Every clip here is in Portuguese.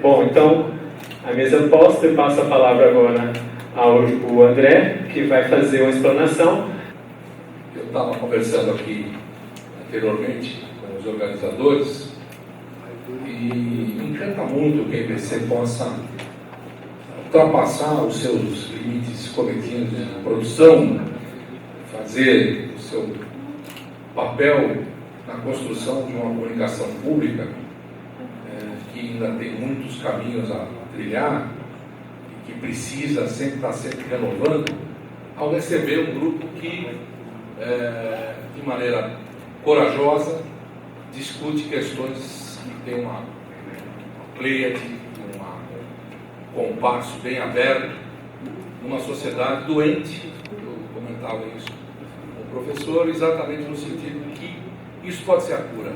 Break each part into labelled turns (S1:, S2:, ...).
S1: Bom, então a mesa posta e passo a palavra agora ao André, que vai fazer uma explanação.
S2: Eu estava conversando aqui anteriormente com os organizadores e me encanta muito que a IBC possa ultrapassar os seus limites coletinos de produção, fazer o seu papel na construção de uma comunicação pública que ainda tem muitos caminhos a trilhar e que precisa sempre estar sempre renovando, ao receber um grupo que, de maneira corajosa, discute questões que tem uma pleiade, um compasso bem aberto, numa sociedade doente. Eu comentava isso com o professor, exatamente no sentido de que isso pode ser a cura.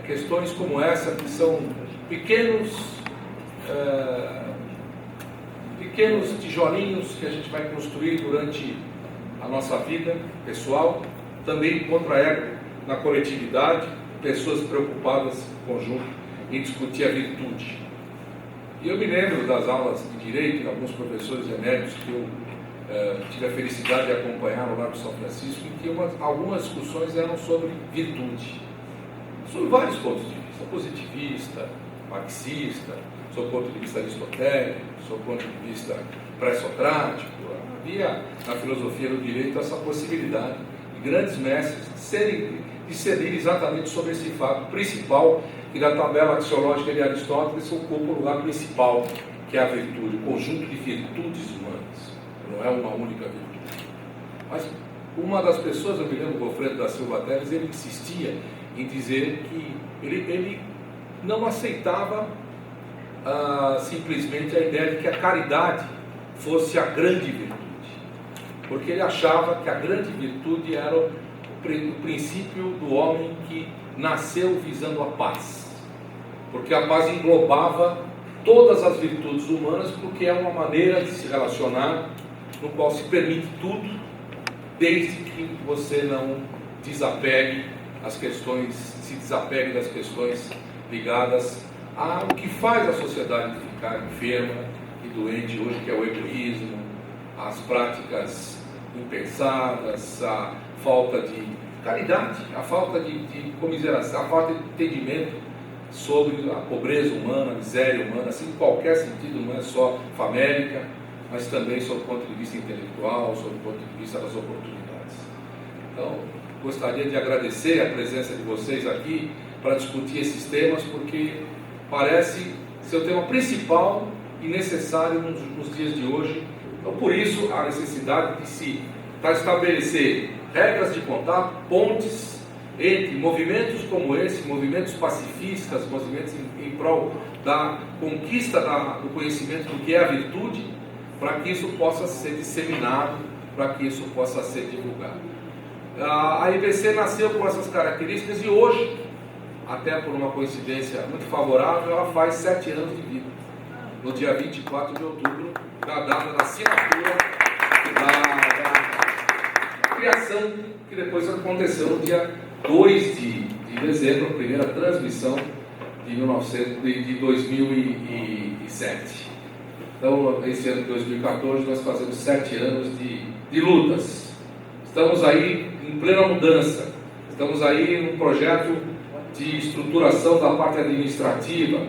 S2: Questões como essa, que são pequenos tijolinhos que a gente vai construir durante a nossa vida pessoal, também encontra na coletividade, pessoas preocupadas em conjunto em discutir a virtude. E eu me lembro das aulas de Direito, de alguns professores eméritos que eu tive a felicidade de acompanhar no Largo São Francisco, em que algumas discussões eram sobre virtude, sobre vários pontos de vista, positivista, marxista, sob o ponto de vista aristotélico, sob o ponto de vista pré-socrático. Havia na filosofia do direito essa possibilidade de grandes mestres discernir exatamente sobre esse fato principal, que da tabela axiológica de Aristóteles ocupa o lugar principal, que é a virtude, o conjunto de virtudes humanas, não é uma única virtude. Mas uma das pessoas, eu me lembro, o Alfredo da Silva Teles, ele insistia em dizer que ele não aceitava simplesmente a ideia de que a caridade fosse a grande virtude, porque ele achava que a grande virtude era o princípio do homem que nasceu visando a paz, porque a paz englobava todas as virtudes humanas, porque é uma maneira de se relacionar no qual se permite tudo, desde que você não desapegue as questões, se desapegue das questões ligadas ao que faz a sociedade ficar enferma e doente hoje, que é o egoísmo, as práticas impensadas, a falta de caridade, a falta de comiseração, a falta de entendimento sobre a pobreza humana, a miséria humana, assim, em qualquer sentido, não é só famélica, mas também sob o ponto de vista intelectual, sob o ponto de vista das oportunidades. Então, gostaria de agradecer a presença de vocês aqui para discutir esses temas, porque parece ser o tema principal e necessário nos dias de hoje. Então, por isso, a necessidade de se estabelecer regras de contato, pontes entre movimentos como esse, movimentos pacifistas, movimentos em prol da conquista do conhecimento do que é a virtude, para que isso possa ser disseminado, para que isso possa ser divulgado. A IBC nasceu com essas características e hoje, até por uma coincidência muito favorável, ela faz 7 anos de vida, no dia 24 de outubro, da data da assinatura da criação, que depois aconteceu no dia 2 de dezembro, a primeira transmissão de 2007. Então, esse ano de 2014, nós fazemos 7 anos de lutas. Estamos aí em plena mudança, estamos aí num projeto de estruturação da parte administrativa,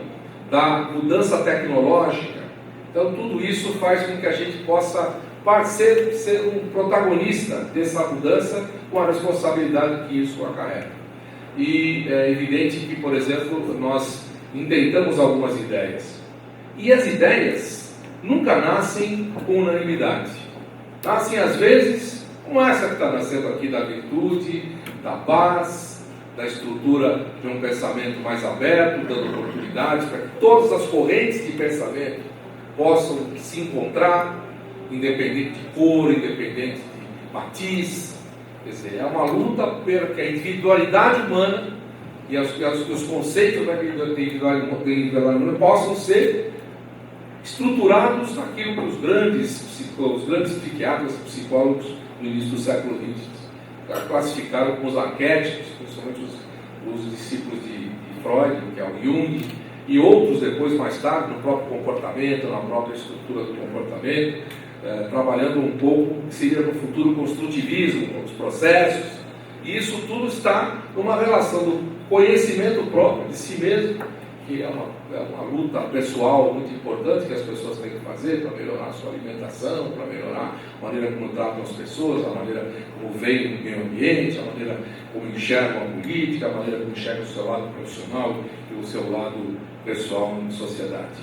S2: da mudança tecnológica. Então, tudo isso faz com que a gente possa ser um protagonista dessa mudança, com a responsabilidade que isso acarreta. E é evidente que, por exemplo, nós intentamos algumas ideias. E as ideias nunca nascem com unanimidade. Nascem, às vezes, como essa que está nascendo aqui, da virtude, da paz, da estrutura de um pensamento mais aberto, dando oportunidades para que todas as correntes de pensamento possam se encontrar, independente de cor, independente de matiz. Quer dizer, é uma luta para que a individualidade humana e os conceitos da individualidade humana possam ser estruturados naquilo que os grandes psiquiatras e psicólogos no início do século XX classificaram como os arquétipos, principalmente os discípulos de Freud, que é o Jung, e outros depois, mais tarde, no próprio comportamento, na própria estrutura do comportamento, trabalhando um pouco o que seria no futuro construtivismo, com os processos, e isso tudo está numa relação do conhecimento próprio de si mesmo, que é uma luta pessoal muito importante que as pessoas têm que fazer para melhorar a sua alimentação, para melhorar a maneira como tratam as pessoas, a maneira como veem o meio ambiente, a maneira como enxergam a política, a maneira como enxergam o seu lado profissional e o seu lado pessoal em sociedade.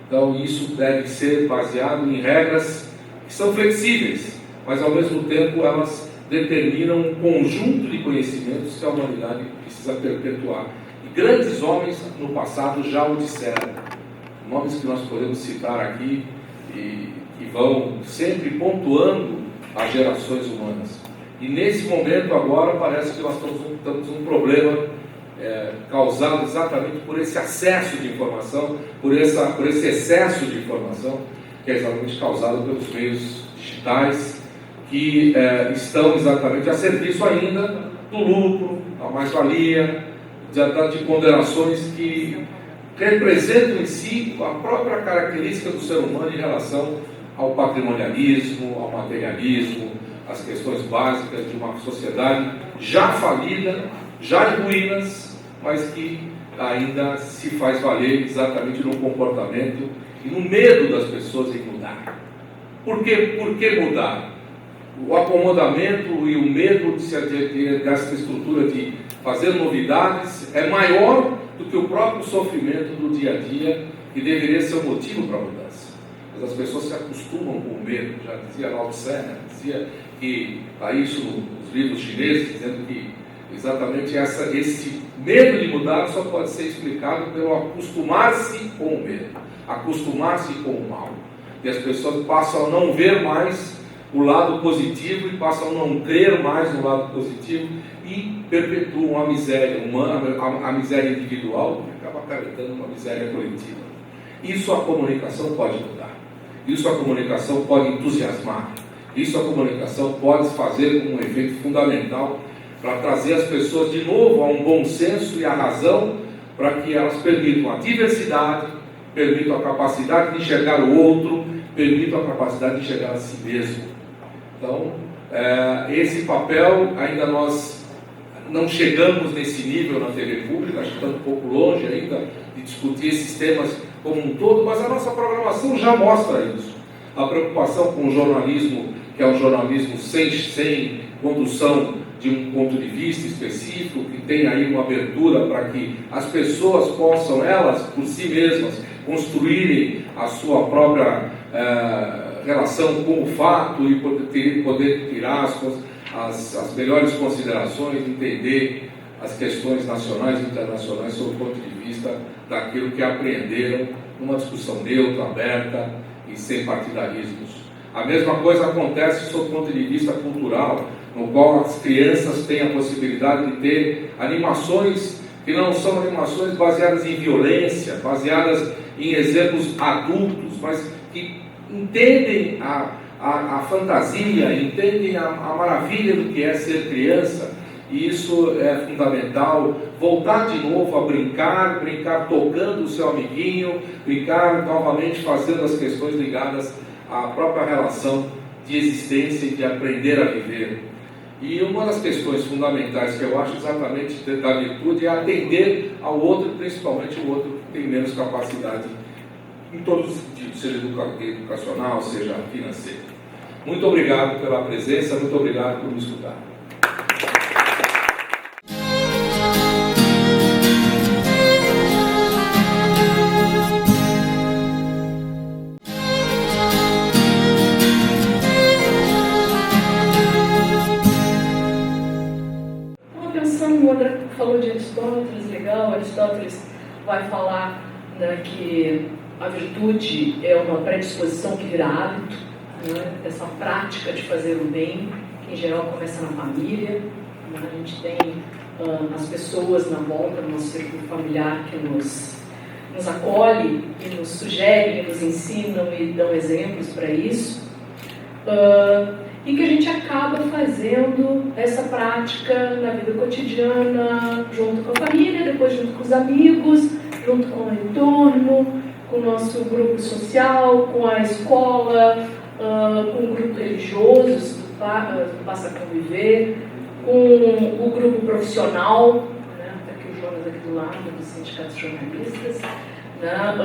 S2: Então isso deve ser baseado em regras que são flexíveis, mas ao mesmo tempo elas determinam um conjunto de conhecimentos que a humanidade precisa perpetuar. E grandes homens no passado já o disseram, nomes que nós podemos citar aqui e vão sempre pontuando as gerações humanas. E nesse momento agora parece que nós estamos um problema causado exatamente por esse acesso de informação, por esse excesso de informação que é exatamente causado pelos meios digitais, que estão exatamente a serviço ainda do lucro, da mais-valia, de ponderações que representam em si a própria característica do ser humano em relação ao patrimonialismo, ao materialismo, às questões básicas de uma sociedade já falida, já em ruínas, mas que ainda se faz valer exatamente no comportamento e no medo das pessoas em mudar. Por que mudar? O acomodamento e o medo dessa estrutura de fazer novidades é maior do que o próprio sofrimento do dia a dia, que deveria ser o motivo para a mudança. Mas as pessoas se acostumam com o medo. Já dizia Lao Tse, dizia que está isso nos livros chineses, dizendo que exatamente esse medo de mudar só pode ser explicado pelo acostumar-se com o medo, acostumar-se com o mal. E as pessoas passam a não ver mais o lado positivo e passam a não crer mais no lado positivo e perpetuam a miséria humana, a miséria individual, que acaba acarretando uma miséria coletiva. Isso a comunicação pode mudar. Isso a comunicação pode entusiasmar. Isso a comunicação pode fazer como um efeito fundamental para trazer as pessoas de novo a um bom senso e a razão, para que elas permitam a diversidade, permitam a capacidade de enxergar o outro, permitam a capacidade de enxergar a si mesmo. Então, esse papel ainda nós não chegamos nesse nível na TV pública, acho que estamos um pouco longe ainda de discutir esses temas como um todo, mas a nossa programação já mostra isso. A preocupação com o jornalismo, que é um jornalismo sem condução de um ponto de vista específico, que tem aí uma abertura para que as pessoas possam, elas, por si mesmas, construírem a sua própria relação com o fato e poder tirar as melhores considerações, entender as questões nacionais e internacionais sob o ponto de vista daquilo que aprenderam numa discussão neutra, aberta e sem partidarismos. A mesma coisa acontece sob o ponto de vista cultural, no qual as crianças têm a possibilidade de ter animações que não são animações baseadas em violência, baseadas em exemplos adultos, mas que entendem a fantasia, entendem a maravilha do que é ser criança, e isso é fundamental. Voltar de novo a brincar tocando o seu amiguinho, brincar novamente fazendo as questões ligadas à própria relação de existência e de aprender a viver. E uma das questões fundamentais que eu acho exatamente da virtude é atender ao outro, principalmente o outro que tem menos capacidade em todos os sentidos, seja educacional, seja financeiro. Muito obrigado pela presença, muito obrigado por me escutar.
S3: O André falou de Aristóteles, legal. Aristóteles vai falar, né, que a virtude é uma predisposição que vira hábito, né, essa prática de fazer o bem, que em geral começa na família, né, a gente tem as pessoas na volta do nosso círculo familiar que nos acolhe, que nos sugerem, que nos ensinam e dão exemplos para isso. E que a gente acaba fazendo essa prática na vida cotidiana, junto com a família, depois junto com os amigos, junto com o entorno, com o nosso grupo social, com a escola, com o grupo religioso, que passa a conviver, com o grupo profissional, né? Aqui o Jonas aqui do lado, dos sindicatos jornalistas, né?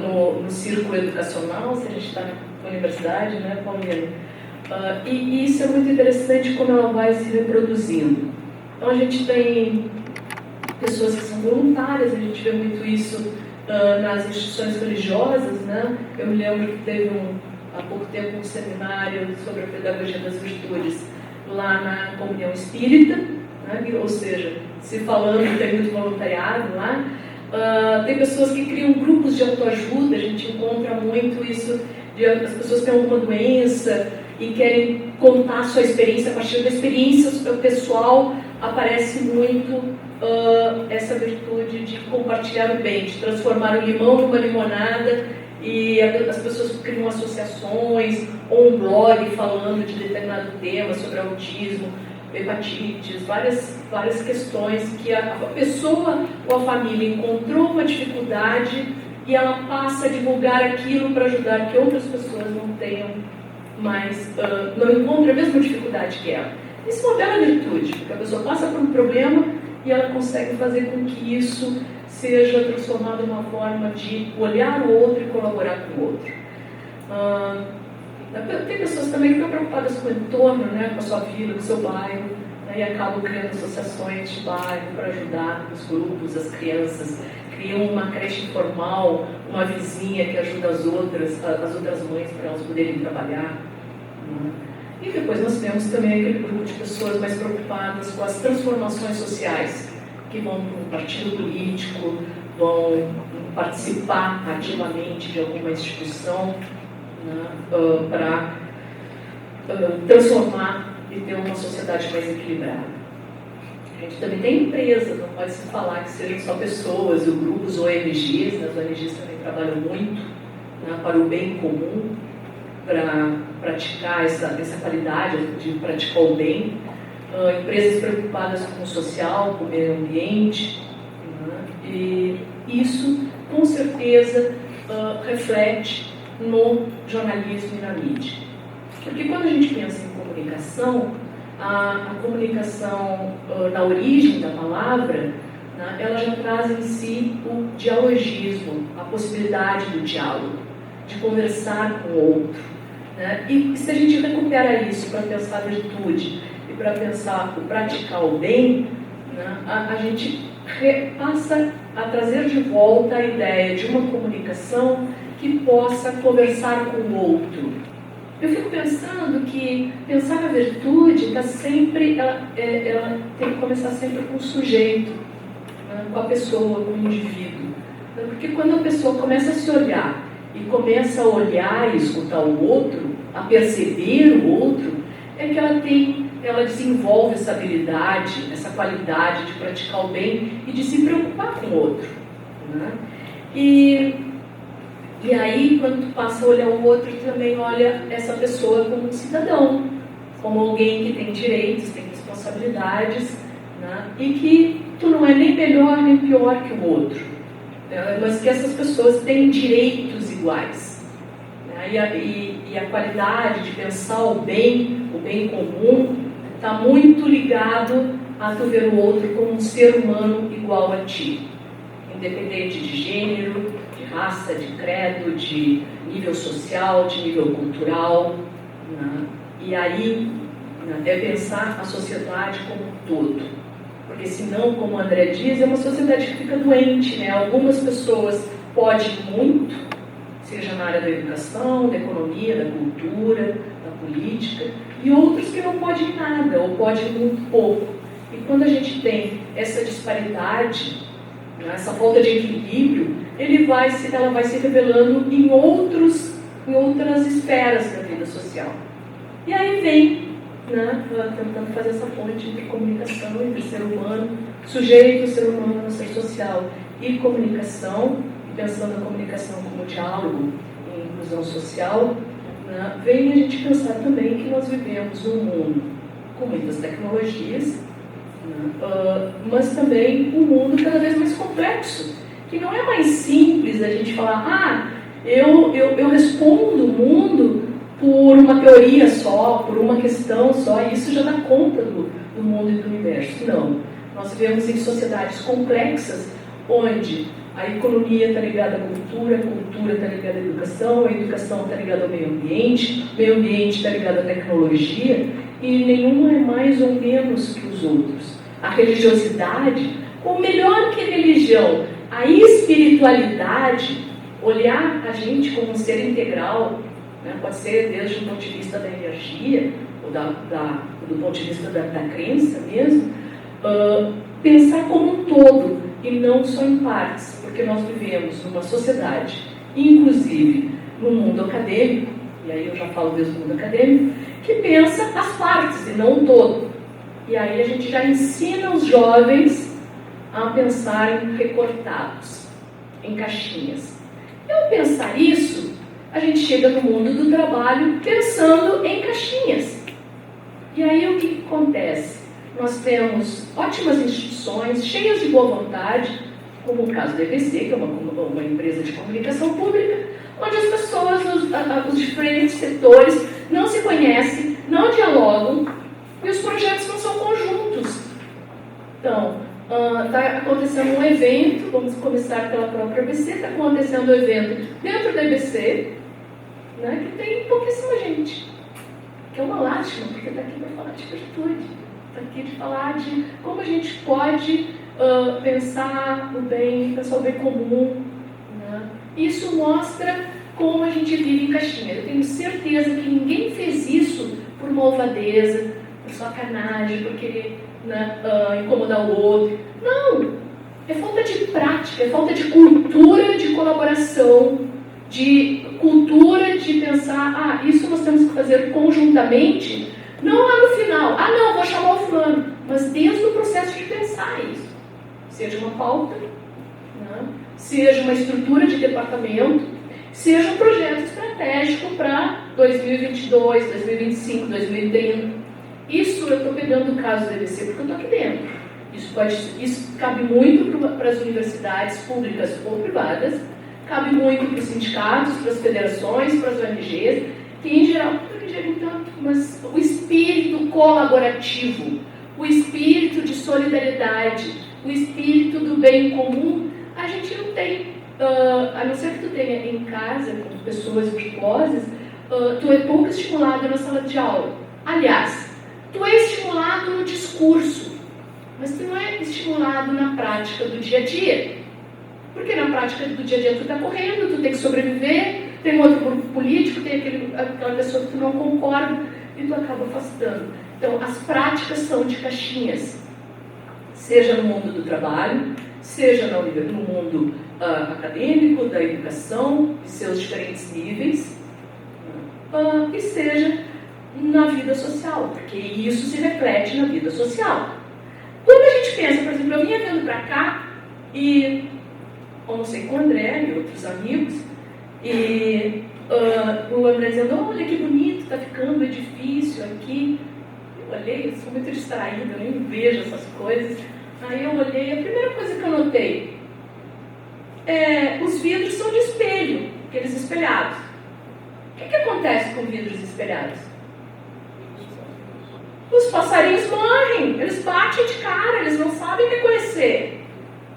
S3: No círculo educacional, se a gente está na universidade, né, Paulina? E isso é muito interessante como ela vai se reproduzindo. Então a gente tem pessoas que são voluntárias, a gente vê muito isso nas instituições religiosas, né? Eu me lembro que teve há pouco tempo um seminário sobre a pedagogia das virtudes lá na Comunhão Espírita, né? Ou seja, se falando, tem muito voluntariado lá. Tem pessoas que criam grupos de autoajuda, a gente encontra muito isso, as pessoas têm alguma doença e querem contar a sua experiência. A partir da experiência pessoal aparece muito essa virtude de compartilhar o bem, de transformar o limão numa limonada, e as pessoas criam associações ou um blog falando de determinado tema sobre autismo, hepatites, várias questões que a pessoa ou a família encontrou uma dificuldade e ela passa a divulgar aquilo para ajudar que outras pessoas não tenham mais, não encontrem a mesma dificuldade que ela. Isso é uma bela virtude, porque a pessoa passa por um problema e ela consegue fazer com que isso seja transformado numa forma de olhar o outro e colaborar com o outro. Tem pessoas também que estão preocupadas com o entorno, né, com a sua vila, com o seu bairro, né, e acabam criando associações de bairro para ajudar os grupos, as crianças. Criam uma creche informal, uma vizinha que ajuda as outras mães para elas poderem trabalhar. Né? E depois nós temos também aquele grupo de pessoas mais preocupadas com as transformações sociais, que vão para um partido político, vão participar ativamente de alguma instituição, né, para transformar e ter uma sociedade mais equilibrada. A gente também tem empresas, não pode se falar que sejam só pessoas, ou grupos, ONGs, as ONGs também trabalham muito, né, para o bem comum, para praticar essa qualidade de praticar o bem. Empresas preocupadas com o social, com o meio ambiente, né? E isso, com certeza, reflete no jornalismo e na mídia. Porque quando a gente pensa em comunicação, a comunicação, na origem da palavra, né, ela já traz em si o dialogismo, a possibilidade do diálogo, de conversar com o outro. Né? E se a gente recupera isso para pensar a virtude e para pensar o praticar o bem, né, a gente passa a trazer de volta a ideia de uma comunicação que possa conversar com o outro. Eu fico pensando que pensar na virtude está sempre, ela tem que começar sempre com o sujeito, né, com a pessoa, com o indivíduo. Porque quando a pessoa começa a se olhar e começa a olhar e escutar o outro, a perceber o outro, é que ela desenvolve essa habilidade, essa qualidade de praticar o bem e de se preocupar com o outro. Né? E aí, quando tu passa a olhar o outro, tu também olha essa pessoa como um cidadão, como alguém que tem direitos, tem responsabilidades, né? E que tu não é nem melhor nem pior que o outro, né? Mas que essas pessoas têm direitos iguais. Né? E a qualidade de pensar o bem comum, está muito ligado a tu ver o outro como um ser humano igual a ti, independente de gênero, de raça, de credo, de nível social, de nível cultural. Né? E aí, né, é pensar a sociedade como um todo. Porque senão, como o André diz, é uma sociedade que fica doente. Né? Algumas pessoas podem muito, seja na área da educação, da economia, da cultura, da política, e outros que não podem nada, ou podem muito pouco. E quando a gente tem essa disparidade, né, essa falta de equilíbrio, ela vai se revelando em outras esferas da vida social. E aí vem, né, tentando fazer essa ponte entre comunicação, entre ser humano, sujeito, ser humano, ser social, e comunicação, pensando a comunicação como diálogo e inclusão social, né, vem a gente pensar também que nós vivemos num mundo com muitas tecnologias, né, mas também um mundo cada vez mais complexo, que não é mais simples a gente falar, eu respondo o mundo por uma teoria só, por uma questão só, e isso já dá conta do mundo e do universo. Não. Nós vivemos em sociedades complexas, onde a economia está ligada à cultura, a cultura está ligada à educação, a educação está ligada ao meio ambiente, o meio ambiente está ligado à tecnologia, e nenhuma é mais ou menos que os outros. A religiosidade, ou melhor que religião, a espiritualidade, olhar a gente como um ser integral, né? Pode ser desde o ponto de vista da energia, ou do ponto de vista da crença mesmo, pensar como um todo e não só em partes, porque nós vivemos numa sociedade, inclusive no mundo acadêmico, e aí eu já falo desde o mundo acadêmico, que pensa as partes e não o todo. E aí a gente já ensina os jovens a pensarem recortados, em caixinhas. E ao pensar isso, a gente chega no mundo do trabalho pensando em caixinhas. E aí o que acontece? Nós temos ótimas instituições, cheias de boa vontade, como o caso da EBC, que é uma empresa de comunicação pública, onde as pessoas, os diferentes setores, não se conhecem, não dialogam, e os projetos não são conjuntos. Então, está acontecendo um evento, vamos começar pela própria EBC, está acontecendo um evento dentro da EBC, né, que tem pouquíssima gente, que é uma lástima, porque está aqui para falar de virtude, está aqui de falar de como a gente pode pensar o bem, pensar o bem comum, né? Isso mostra como a gente vive em caixinha. Eu tenho certeza que ninguém fez isso por malvadeza, por sacanagem, por querer, né, incomodar o outro. Não! É falta de prática, é falta de cultura de colaboração, de cultura de pensar, isso nós temos que fazer conjuntamente, não lá no final, não, vou chamar o fulano, mas desde o processo de pensar isso. Seja uma pauta, né, seja uma estrutura de departamento, seja um projeto estratégico para 2022, 2025, 2030. Isso eu estou pegando o caso da EBC porque eu estou aqui dentro. Isso cabe muito para as universidades públicas ou privadas, cabe muito para os sindicatos, para as federações, para as ONGs, que em geral, mas o espírito colaborativo, o espírito de solidariedade, o espírito do bem comum, a gente não tem. A não ser que tu tenha em casa, com pessoas virtuosas, tu é pouco estimulado na sala de aula. Aliás, tu é estimulado no discurso, mas tu não é estimulado na prática do dia a dia. Porque na prática do dia a dia tu está correndo, tu tem que sobreviver, tem outro grupo político, tem aquela pessoa que tu não concorda, e tu acaba afastando. Então, as práticas são de caixinhas, seja no mundo do trabalho, seja no mundo acadêmico, da educação, de seus diferentes níveis, e seja na vida social, porque isso se reflete na vida social. Quando a gente pensa, por exemplo, eu vinha vindo para cá e almocei com o André e outros amigos, e o André dizendo, olha que bonito, está ficando o edifício aqui. Eu olhei, eu sou muito distraída, eu nem vejo essas coisas. Aí eu olhei, a primeira coisa que eu notei os vidros são de espelho, aqueles espelhados. O que acontece com vidros espelhados? Os passarinhos morrem, eles batem de cara, eles não sabem reconhecer.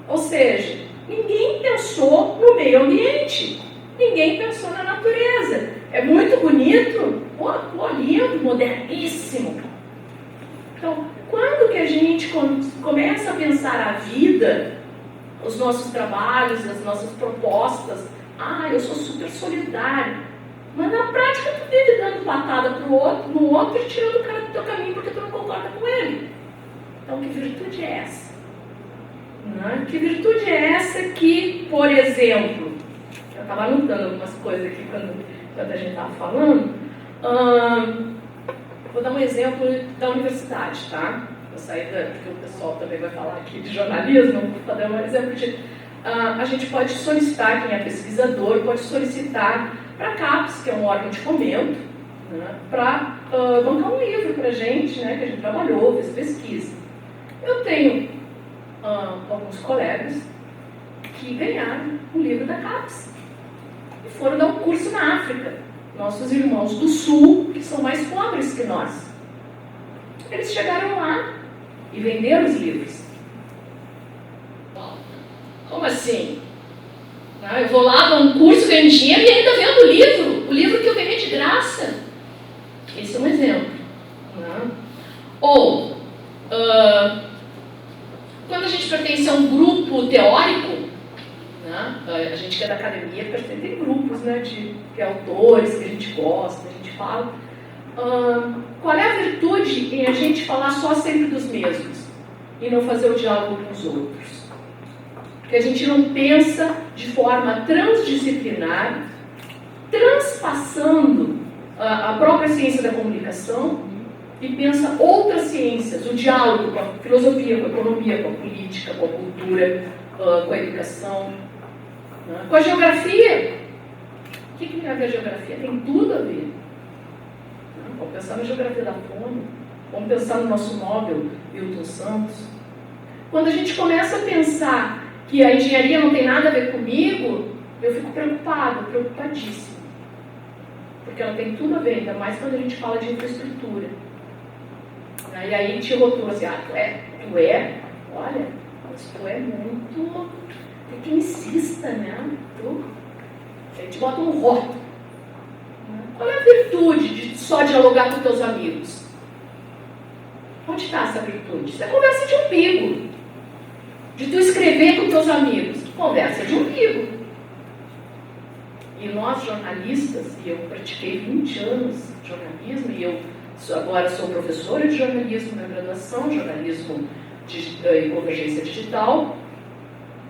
S3: Ou seja, ninguém pensou no meio ambiente, ninguém pensou na natureza. É muito bonito, lindo, moderníssimo. Então, quando que a gente começa a pensar a vida, os nossos trabalhos, as nossas propostas, eu sou super solidário, mas na prática tu vive dando patada no outro e tirando o cara do teu caminho porque tu não concorda com ele. Então, que virtude é essa? Que virtude é essa que, por exemplo, eu estava anotando algumas coisas aqui quando a gente estava falando, vou dar um exemplo da universidade, tá? Vou sair porque o pessoal também vai falar aqui de jornalismo, vou dar um exemplo de... a gente pode solicitar, quem é pesquisador, pode solicitar para a CAPES, que é um órgão de fomento, né, para bancar um livro para a gente, né, que a gente trabalhou, fez pesquisa. Eu tenho alguns colegas que ganharam o livro da CAPES e foram dar um curso na África. Nossos irmãos do Sul, que são mais pobres que nós. Eles chegaram lá e venderam os livros. Como assim? Eu vou lá, dou um curso, ganho dinheiro e ainda vendo o livro que eu ganhei de graça. Esse é um exemplo. Ou, quando a gente pertence a um grupo teórico, a gente que é da academia pertence a grupos de autores que a gente gosta, a gente fala. Qual é a virtude em a gente falar só sempre dos mesmos e não fazer o diálogo com os outros? Porque a gente não pensa de forma transdisciplinar, transpassando a própria ciência da comunicação e pensa outras ciências, o diálogo com a filosofia, com a economia, com a política, com a cultura, com a educação, com a geografia. O que tem a ver a geografia? Tem tudo a ver. Vamos pensar na geografia da fome, vamos pensar no nosso Nobel, Milton Santos. Quando a gente começa a pensar que a engenharia não tem nada a ver comigo, eu fico preocupadíssima. Porque ela tem tudo a ver, ainda mais quando a gente fala de infraestrutura. E aí te rotula assim, tu é, olha, mas tu é muito tecnicista, né? A gente bota um rótulo. Qual é a virtude de só dialogar com teus amigos? Onde está essa virtude? Isso é conversa de umbigo. De tu escrever com teus amigos. Conversa de umbigo. E nós, jornalistas, e eu pratiquei 20 anos de jornalismo, e eu agora sou professora de jornalismo na graduação, jornalismo e convergência digital,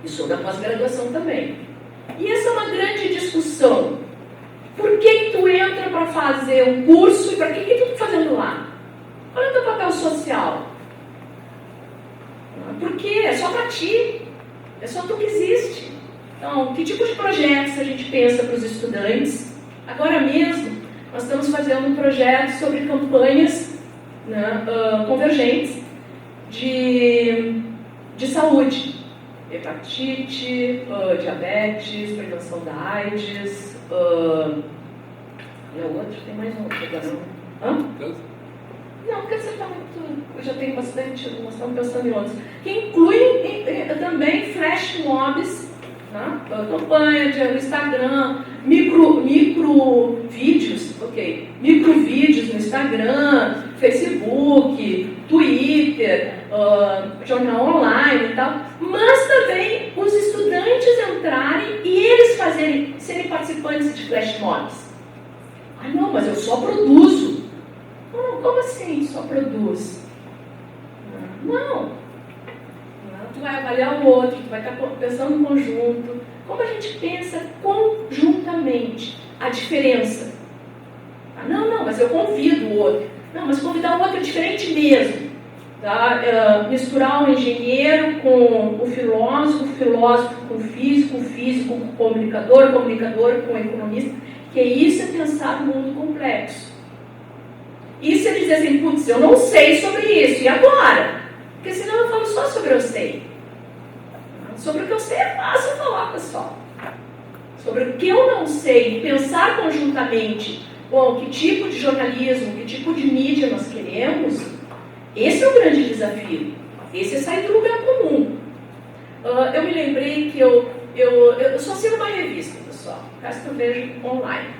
S3: e sou da pós-graduação também. E essa é uma grande discussão. Por que tu entra para fazer um curso e para que tu está fazendo lá? Qual é o teu papel social? Porque é só para ti, é só tu que existe. Então, que tipo de projetos a gente pensa para os estudantes? Agora mesmo, nós estamos fazendo um projeto sobre campanhas convergentes de saúde. Hepatite, diabetes, prevenção da AIDS, é o outro, tem mais um agora. Não, porque você está muito. Eu já tenho bastante, nós estamos pensando em outros. Que incluem também flash mobs, campanha no Instagram, micro vídeos, micro vídeos no Instagram, Facebook, Twitter, jornal online e tal, mas também os estudantes entrarem e eles serem participantes de flash mobs. Não, mas eu só produzo. Como assim só produz? Não. Tu vai avaliar o outro, tu vai estar pensando no conjunto. Como a gente pensa conjuntamente a diferença? Não, mas eu convido o outro. Não, mas convidar o outro é diferente mesmo. Tá? Misturar o engenheiro com o filósofo com o físico com o comunicador com o economista. Que isso é pensar no mundo complexo. Isso é dizer assim, putz, eu não sei sobre isso, e agora? Porque senão eu falo só sobre o que eu sei. Sobre o que eu sei é fácil falar, pessoal. Sobre o que eu não sei, pensar conjuntamente, bom, que tipo de jornalismo, que tipo de mídia nós queremos, esse é o grande desafio. Esse é sair do lugar comum. Eu me lembrei que eu só assino uma revista, pessoal, caso que eu vejo online,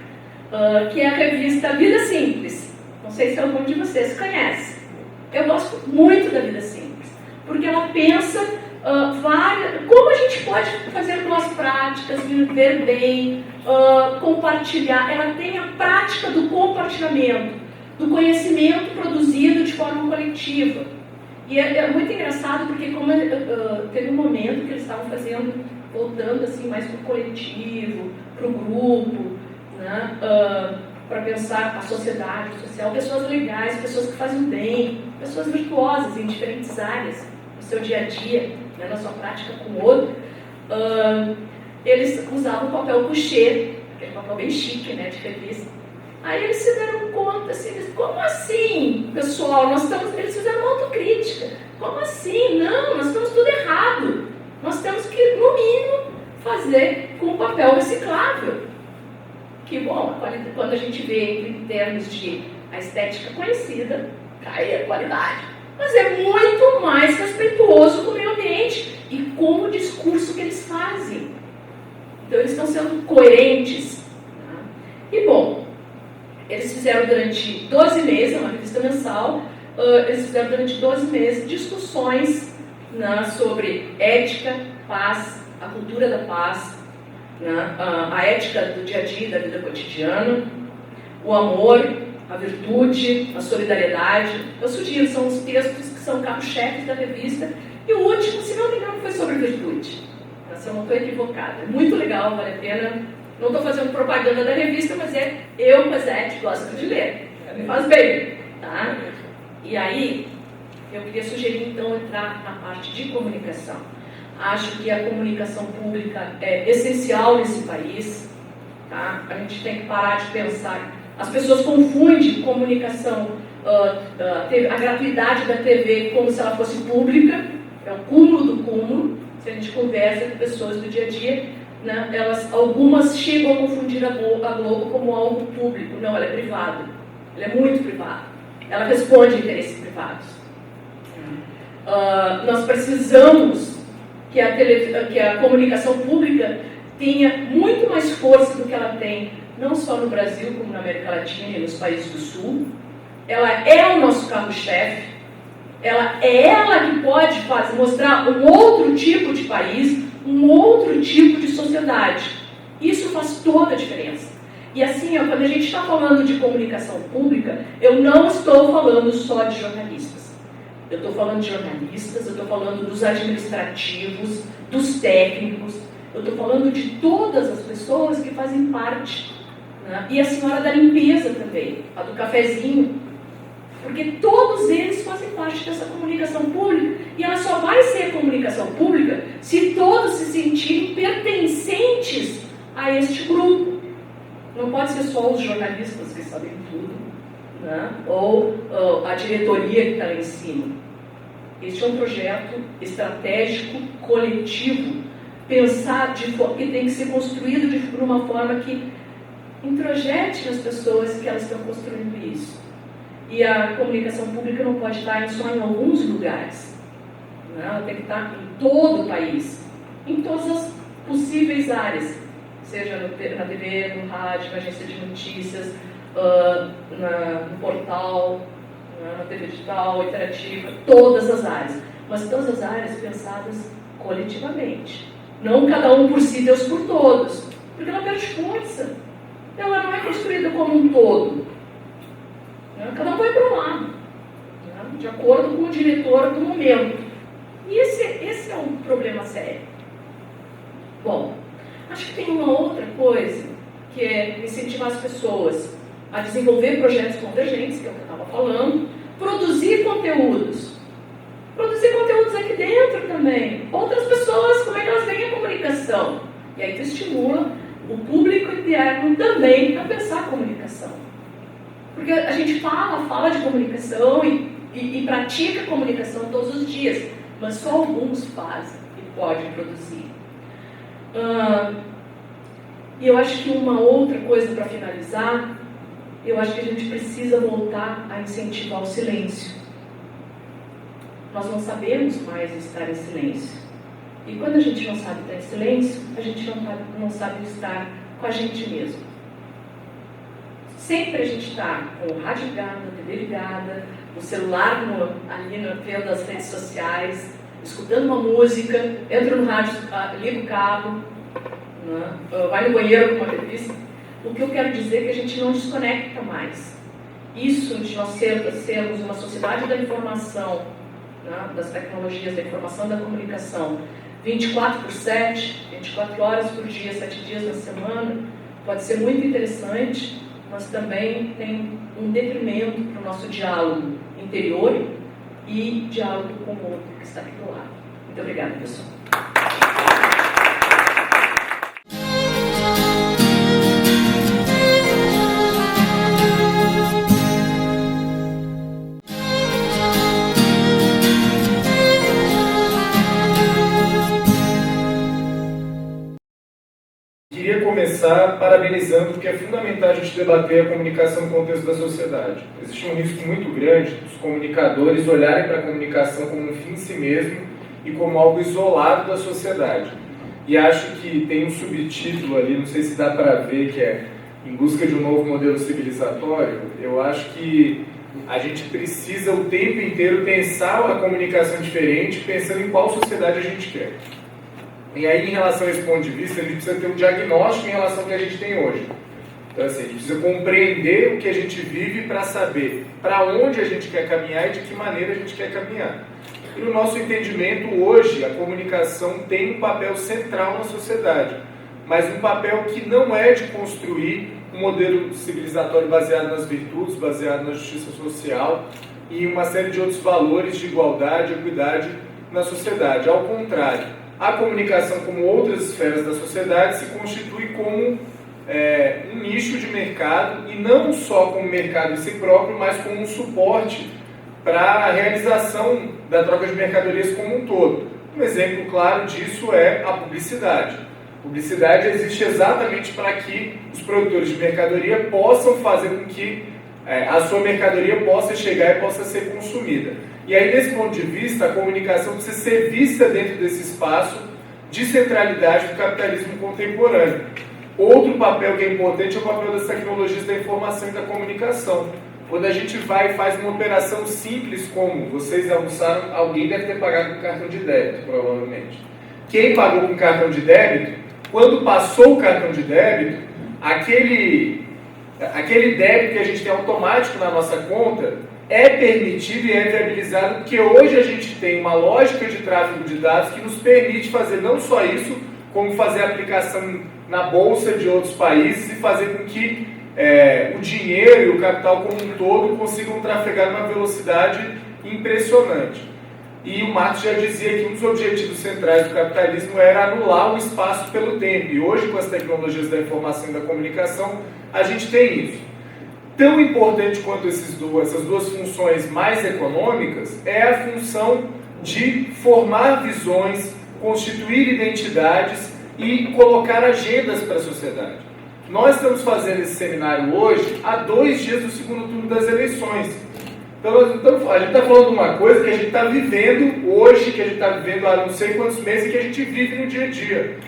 S3: que é a revista Vida Simples. Não sei se algum de vocês conhece. Eu gosto muito da Vida Simples, porque ela pensa como a gente pode fazer boas práticas, viver bem, compartilhar. Ela tem a prática do compartilhamento, do conhecimento produzido de forma coletiva. E é muito engraçado porque teve um momento que eles estavam voltando assim, mais para o coletivo, para o grupo, para pensar a sociedade social, pessoas legais, pessoas que fazem bem, pessoas virtuosas em diferentes áreas, no seu dia a dia, na sua prática com o outro. Eles usavam o papel couché, aquele papel bem chique, de revista. Aí eles se deram conta, assim, como assim, pessoal, eles fizeram uma autocrítica. Como assim? Não, nós estamos tudo errado. Nós temos que, no mínimo, fazer com papel reciclável. Que bom, quando a gente vê em termos de a estética conhecida, cai a qualidade. Mas é muito mais respeituoso com o meio ambiente e com o discurso que eles fazem. Então eles estão sendo coerentes. Tá? E bom, eles fizeram durante 12 meses, é uma revista mensal, eles fizeram durante 12 meses discussões, né, sobre ética, paz, a cultura da paz, né, a ética do dia a dia, da vida cotidiana, o amor, a virtude, a solidariedade. Eu sugiro, são os textos que são carro-chefes da revista. E o último, se não me engano, foi sobre virtude. Se eu não estou equivocada. É muito legal, vale a pena. Não estou fazendo propaganda da revista, mas eu, Cosette, gosto de ler. Me faz bem. Tá? E aí, eu queria sugerir, então, entrar na parte de comunicação. Acho que a comunicação pública é essencial nesse país. Tá? A gente tem que parar de pensar. As pessoas confundem comunicação, a gratuidade da TV como se ela fosse pública. É o cúmulo do cúmulo. Se a gente conversa com pessoas do dia a dia, né, algumas chegam a confundir a Globo como algo público. Não, ela é privada. Ela é muito privada. Ela responde a interesses privados. Nós precisamos que a comunicação pública tenha muito mais força do que ela tem, não só no Brasil, como na América Latina e nos países do Sul. Ela é o nosso carro-chefe. Ela que pode mostrar um outro tipo de país, um outro tipo de sociedade. Isso faz toda a diferença. E assim, quando a gente está falando de comunicação pública, eu não estou falando só de jornalistas. Eu estou falando de jornalistas, eu estou falando dos administrativos, dos técnicos, eu estou falando de todas as pessoas que fazem parte. Né? E a senhora da limpeza também, a do cafezinho. Porque todos eles fazem parte dessa comunicação pública. E ela só vai ser comunicação pública se todos se sentirem pertencentes a este grupo. Não pode ser só os jornalistas que sabem tudo, né? Ou a diretoria que está lá em cima. Este é um projeto estratégico, coletivo, que tem que ser construído de uma forma que introjete nas pessoas que elas estão construindo isso. E a comunicação pública não pode estar só em alguns lugares. Né? Ela tem que estar em todo o país, em todas as possíveis áreas, seja na TV, no rádio, na agência de notícias, no portal, na TV digital, interativa, todas as áreas. Mas todas as áreas pensadas coletivamente. Não cada um por si, Deus por todos. Porque ela perde força. Ela não é construída como um todo. Cada um vai para um lado, né? De acordo com o diretor do momento. E esse é um problema sério. Bom, acho que tem uma outra coisa, que é incentivar as pessoas a desenvolver projetos convergentes, que é o que eu estava falando, produzir conteúdos. Produzir conteúdos aqui dentro também. Outras pessoas, como é que elas veem a comunicação? E aí tu estimula o público interno também a pensar a comunicação. Porque a gente fala de comunicação e pratica comunicação todos os dias, mas só alguns fazem e podem produzir. E eu acho que uma outra coisa para finalizar, eu acho que a gente precisa voltar a incentivar o silêncio. Nós não sabemos mais estar em silêncio. E quando a gente não sabe estar em silêncio, a gente não sabe estar com a gente mesmo. Sempre a gente está com o rádio ligado, a TV ligada, o celular ali vendo as redes sociais, escutando uma música, entra no rádio, liga o cabo, né? Vai no banheiro com uma revista. O que eu quero dizer é que a gente não desconecta mais. Isso de nós sermos uma sociedade da informação, né? Das tecnologias, da informação, da comunicação, 24/7, 24 horas por dia, 7 dias na semana, pode ser muito interessante, mas também tem um detrimento para o nosso diálogo interior e diálogo com o outro que está aqui do lado. Muito obrigada, pessoal.
S4: Queria começar parabenizando, porque é fundamental a gente debater a comunicação no contexto da sociedade. Existe um risco muito grande dos comunicadores olharem para a comunicação como um fim em si mesmo e como algo isolado da sociedade. E acho que tem um subtítulo ali, não sei se dá para ver, que é Em Busca de um Novo Modelo Civilizatório. Eu acho que a gente precisa o tempo inteiro pensar a comunicação diferente, pensando em qual sociedade a gente quer. E aí, em relação a esse ponto de vista, a gente precisa ter um diagnóstico em relação ao que a gente tem hoje. Então, assim, a gente precisa compreender o que a gente vive para saber para onde a gente quer caminhar e de que maneira a gente quer caminhar. E no nosso entendimento, hoje, a comunicação tem um papel central na sociedade, mas um papel que não é de construir um modelo civilizatório baseado nas virtudes, baseado na justiça social e uma série de outros valores de igualdade e equidade na sociedade. Ao contrário, a comunicação, como outras esferas da sociedade, se constitui como um nicho de mercado, e não só como mercado em si próprio, mas como um suporte para a realização da troca de mercadorias como um todo. Um exemplo claro disso é a publicidade. Publicidade existe exatamente para que os produtores de mercadoria possam fazer com que a sua mercadoria possa chegar e possa ser consumida. E aí, desse ponto de vista, a comunicação precisa ser vista dentro desse espaço de centralidade do capitalismo contemporâneo. Outro papel que é importante é o papel das tecnologias da informação e da comunicação. Quando a gente vai e faz uma operação simples como vocês almoçaram, alguém deve ter pagado com cartão de débito, provavelmente. Quem pagou com cartão de débito, quando passou o cartão de débito, aquele débito que a gente tem automático na nossa conta é permitido e é viabilizado, porque hoje a gente tem uma lógica de tráfego de dados que nos permite fazer não só isso, como fazer aplicação na bolsa de outros países e fazer com que o dinheiro e o capital como um todo consigam trafegar numa velocidade impressionante. E o Marx já dizia que um dos objetivos centrais do capitalismo era anular o espaço pelo tempo. E hoje, com as tecnologias da informação e da comunicação, a gente tem isso. Tão importante quanto essas duas funções mais econômicas é a função de formar visões, constituir identidades e colocar agendas para a sociedade. Nós estamos fazendo esse seminário hoje há 2 dias do segundo turno das eleições. Então, a gente está falando de uma coisa que a gente está vivendo hoje, que a gente está vivendo há não sei quantos meses e que a gente vive no dia a dia.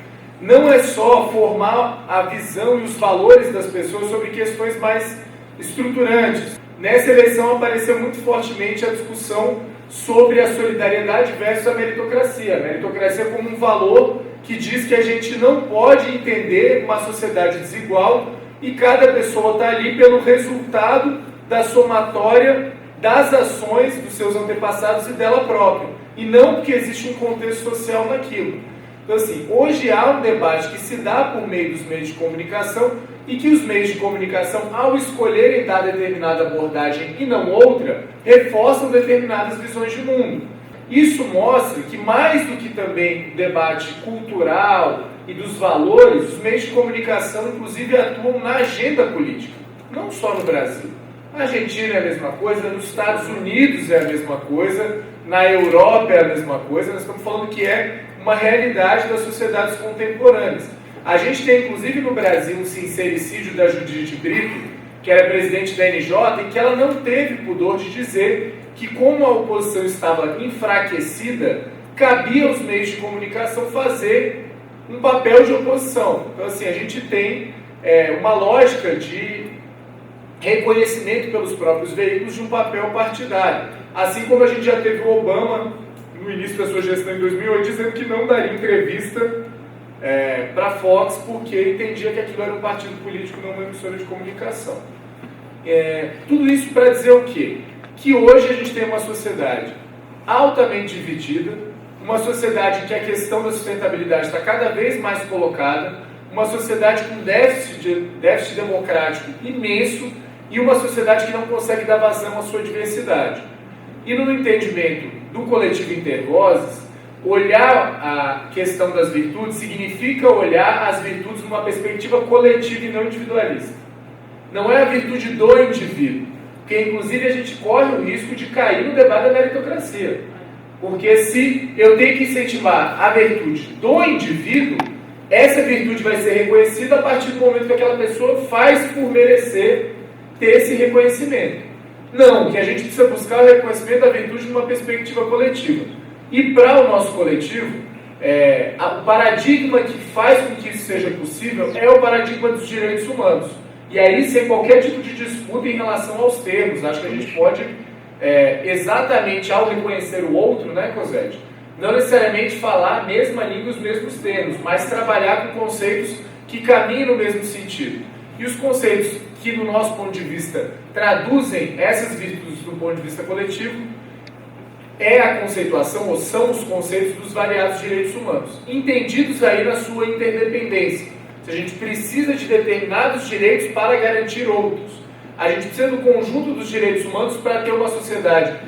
S4: Não é só formar a visão e os valores das pessoas sobre questões mais estruturantes. Nessa eleição apareceu muito fortemente a discussão sobre a solidariedade versus a meritocracia. A meritocracia como um valor que diz que a gente não pode entender uma sociedade desigual e cada pessoa está ali pelo resultado da somatória das ações dos seus antepassados e dela própria, e não porque existe um contexto social naquilo. Então, assim, hoje há um debate que se dá por meio dos meios de comunicação e que os meios de comunicação, ao escolherem dar determinada abordagem e não outra, reforçam determinadas visões de mundo. Isso mostra que, mais do que também o debate cultural e dos valores, os meios de comunicação, inclusive, atuam na agenda política, não só no Brasil. Na Argentina é a mesma coisa, nos Estados Unidos é a mesma coisa, na Europa é a mesma coisa. Nós estamos falando que é uma realidade das sociedades contemporâneas. A gente tem, inclusive, no Brasil, um sincericídio da Judite Brito, que era presidente da NJ, e que ela não teve pudor de dizer que, como a oposição estava enfraquecida, cabia aos meios de comunicação fazer um papel de oposição. Então, assim, a gente tem uma lógica de reconhecimento pelos próprios veículos de um papel partidário. Assim como a gente já teve o Obama, no início da sua gestão em 2008, dizendo que não daria entrevista para a Fox, porque entendia que aquilo era um partido político, não uma emissora de comunicação. Tudo isso para dizer o quê? Que hoje a gente tem uma sociedade altamente dividida, uma sociedade em que a questão da sustentabilidade está cada vez mais colocada, uma sociedade com déficit democrático imenso e uma sociedade que não consegue dar vazão à sua diversidade. E no entendimento do coletivo Intervozes, olhar a questão das virtudes significa olhar as virtudes numa perspectiva coletiva e não individualista. Não é a virtude do indivíduo, porque inclusive a gente corre o risco de cair no debate da meritocracia. Porque se eu tenho que incentivar a virtude do indivíduo, essa virtude vai ser reconhecida a partir do momento que aquela pessoa faz por merecer ter esse reconhecimento. Não, que a gente precisa buscar o reconhecimento da virtude numa perspectiva coletiva. E para o nosso coletivo, o paradigma que faz com que isso seja possível é o paradigma dos direitos humanos. E aí, sem qualquer tipo de disputa em relação aos termos, acho que a gente pode, exatamente ao reconhecer o outro, né, Cosette, não necessariamente falar a mesma língua e os mesmos termos, mas trabalhar com conceitos que caminham no mesmo sentido. E os conceitos que, do nosso ponto de vista, traduzem essas virtudes do ponto de vista coletivo, é a conceituação, ou são os conceitos dos variados direitos humanos, entendidos aí na sua interdependência. A gente precisa de determinados direitos para garantir outros. A gente precisa do conjunto dos direitos humanos para ter uma sociedade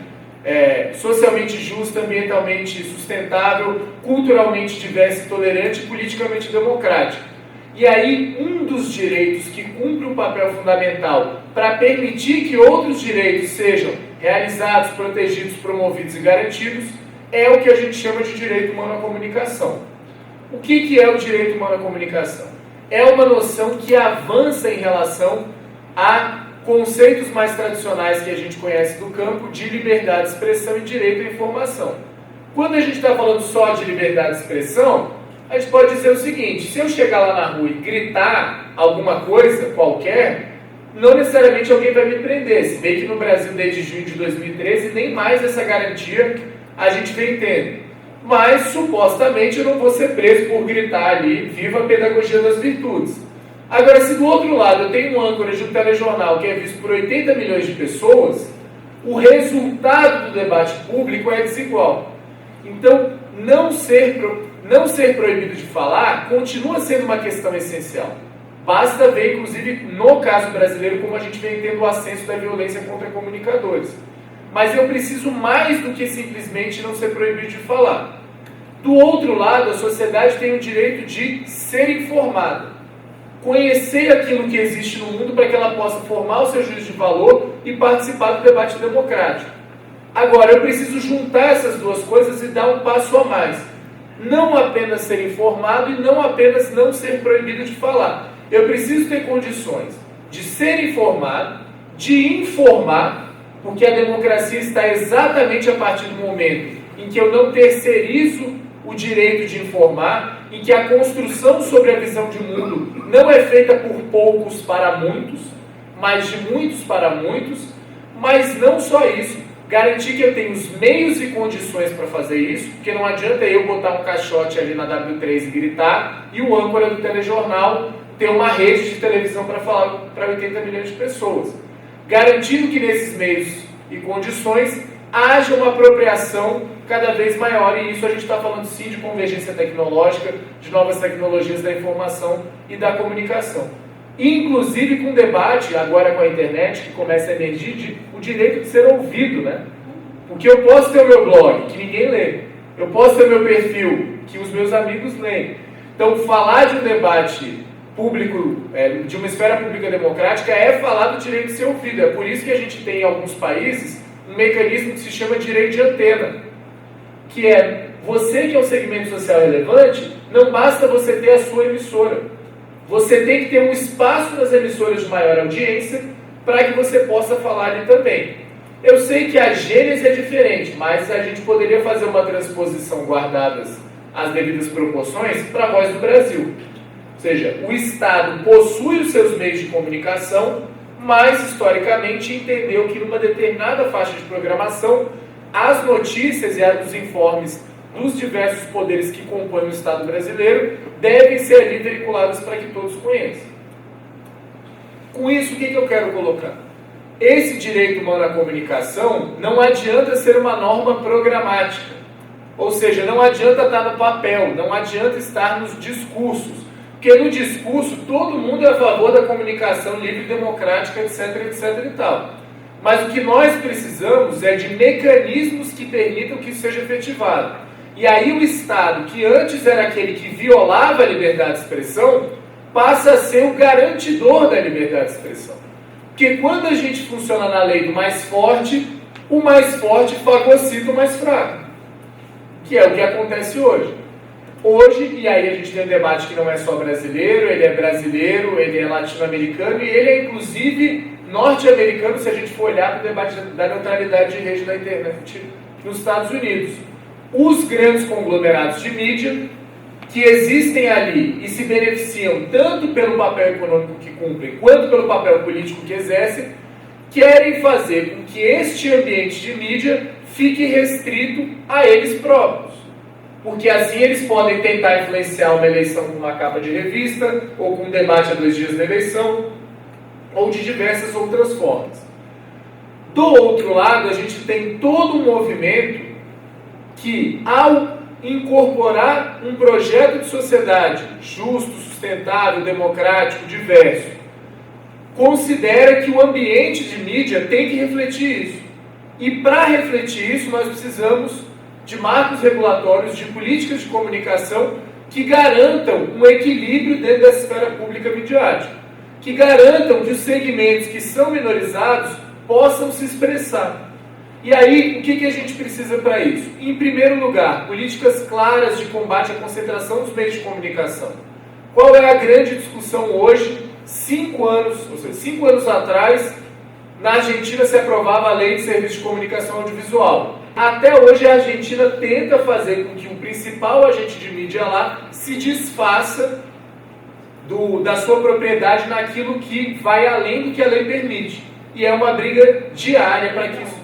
S4: socialmente justa, ambientalmente sustentável, culturalmente diversa e tolerante e politicamente democrática. E aí, um dos direitos que cumpre um papel fundamental para permitir que outros direitos sejam realizados, protegidos, promovidos e garantidos é o que a gente chama de direito humano à comunicação. O que é o direito humano à comunicação? É uma noção que avança em relação a conceitos mais tradicionais que a gente conhece do campo de liberdade de expressão e direito à informação. Quando a gente está falando só de liberdade de expressão, a gente pode dizer o seguinte: se eu chegar lá na rua e gritar alguma coisa qualquer, não necessariamente alguém vai me prender. Se bem que no Brasil, desde junho de 2013, nem mais essa garantia a gente vem tendo. Mas, supostamente, eu não vou ser preso por gritar ali, viva a pedagogia das virtudes. Agora, se do outro lado eu tenho um âncora de um telejornal que é visto por 80 milhões de pessoas, o resultado do debate público é desigual. Então, não ser proibido de falar continua sendo uma questão essencial. Basta ver, inclusive, no caso brasileiro, como a gente vem tendo o ascenso da violência contra comunicadores. Mas eu preciso mais do que simplesmente não ser proibido de falar. Do outro lado, a sociedade tem o direito de ser informada. Conhecer aquilo que existe no mundo para que ela possa formar o seu juízo de valor e participar do debate democrático. Agora, eu preciso juntar essas duas coisas e dar um passo a mais. Não apenas ser informado e não apenas não ser proibido de falar. Eu preciso ter condições de ser informado, de informar, porque a democracia está exatamente a partir do momento em que eu não terceirizo o direito de informar, em que a construção sobre a visão de mundo não é feita por poucos para muitos, mas de muitos para muitos, mas não só isso, garantir que eu tenho os meios e condições para fazer isso, porque não adianta eu botar um caixote ali na W3 e gritar, e o âncora do telejornal ter uma rede de televisão para falar para 80 milhões de pessoas. Garantindo que nesses meios e condições haja uma apropriação cada vez maior, e isso a gente está falando sim de convergência tecnológica, de novas tecnologias da informação e da comunicação. Inclusive com debate, agora com a internet, que começa a emergir, o direito de ser ouvido, né? Porque eu posso ter o meu blog, que ninguém lê. Eu posso ter o meu perfil, que os meus amigos leem. Então, falar de um debate público, de uma esfera pública democrática, é falar do direito de ser ouvido. É por isso que a gente tem em alguns países um mecanismo que se chama direito de antena, que é você que é um segmento social relevante, não basta você ter a sua emissora. Você tem que ter um espaço nas emissoras de maior audiência para que você possa falar ali também. Eu sei que a gênese é diferente, mas a gente poderia fazer uma transposição guardadas as devidas proporções para a Voz do Brasil. Ou seja, o Estado possui os seus meios de comunicação, mas historicamente entendeu que numa determinada faixa de programação, as notícias e os informes dos diversos poderes que compõem o Estado brasileiro devem ser ali veiculados para que todos conheçam. Com isso, o que eu quero colocar? Esse direito humano à comunicação não adianta ser uma norma programática. Ou seja, não adianta estar no papel, não adianta estar nos discursos. Porque no discurso todo mundo é a favor da comunicação livre, democrática, etc, etc e tal. Mas o que nós precisamos é de mecanismos que permitam que isso seja efetivado. E aí o Estado, que antes era aquele que violava a liberdade de expressão, passa a ser o garantidor da liberdade de expressão. Porque quando a gente funciona na lei do mais forte, o mais forte fagocita o mais fraco. Que é o que acontece hoje. Hoje, e aí a gente tem um debate que não é só brasileiro, ele é latino-americano e ele é inclusive norte-americano, se a gente for olhar para o debate da neutralidade de rede da internet nos Estados Unidos. Os grandes conglomerados de mídia que existem ali e se beneficiam tanto pelo papel econômico que cumprem, quanto pelo papel político que exercem, querem fazer com que este ambiente de mídia fique restrito a eles próprios. Porque assim eles podem tentar influenciar uma eleição com uma capa de revista, ou com um debate a 2 dias da eleição, ou de diversas outras formas. Do outro lado, a gente tem todo um movimento que, ao incorporar um projeto de sociedade justo, sustentável, democrático, diverso, considera que o ambiente de mídia tem que refletir isso. E para refletir isso, nós precisamos de marcos regulatórios, de políticas de comunicação que garantam um equilíbrio dentro dessa esfera pública midiática, que garantam que os segmentos que são minorizados possam se expressar. E aí, o que a gente precisa para isso? Em primeiro lugar, políticas claras de combate à concentração dos meios de comunicação. Qual é a grande discussão hoje? 5 anos atrás, na Argentina se aprovava a Lei de Serviços de Comunicação Audiovisual. Até hoje a Argentina tenta fazer com que o principal agente de mídia lá se desfaça da sua propriedade naquilo que vai além do que a lei permite. E é uma briga diária para que isso...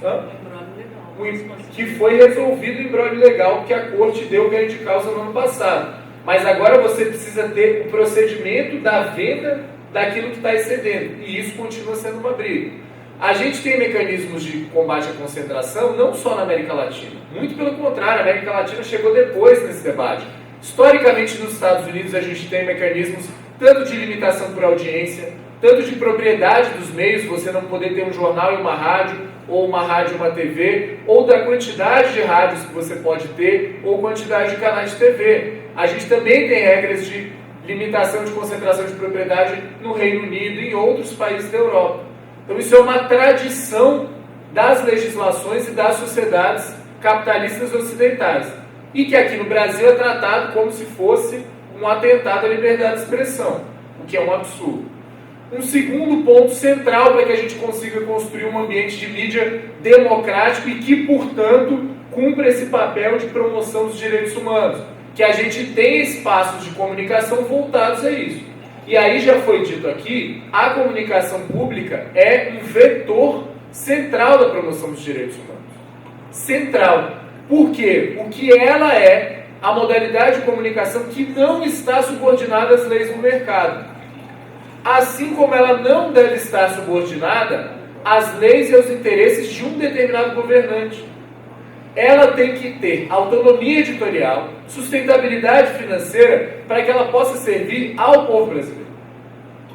S4: que foi resolvido o imbróglio legal que a corte deu ganho de causa no ano passado. Mas agora você precisa ter o procedimento da venda daquilo que está excedendo. E isso continua sendo uma briga. A gente tem mecanismos de combate à concentração não só na América Latina. Muito pelo contrário, a América Latina chegou depois nesse debate. Historicamente, nos Estados Unidos, a gente tem mecanismos tanto de limitação por audiência, tanto de propriedade dos meios, você não poder ter um jornal e uma rádio, ou uma rádio e uma TV, ou da quantidade de rádios que você pode ter, ou quantidade de canais de TV. A gente também tem regras de limitação de concentração de propriedade no Reino Unido e em outros países da Europa. Então isso é uma tradição das legislações e das sociedades capitalistas ocidentais. E que aqui no Brasil é tratado como se fosse um atentado à liberdade de expressão, o que é um absurdo. Um segundo ponto central para que a gente consiga construir um ambiente de mídia democrático e que, portanto, cumpra esse papel de promoção dos direitos humanos. Que a gente tenha espaços de comunicação voltados a isso. E aí já foi dito aqui, a comunicação pública é um vetor central da promoção dos direitos humanos. Central. Por quê? Porque ela é a modalidade de comunicação que não está subordinada às leis do mercado. Assim como ela não deve estar subordinada às leis e aos interesses de um determinado governante. Ela tem que ter autonomia editorial, sustentabilidade financeira, para que ela possa servir ao povo brasileiro.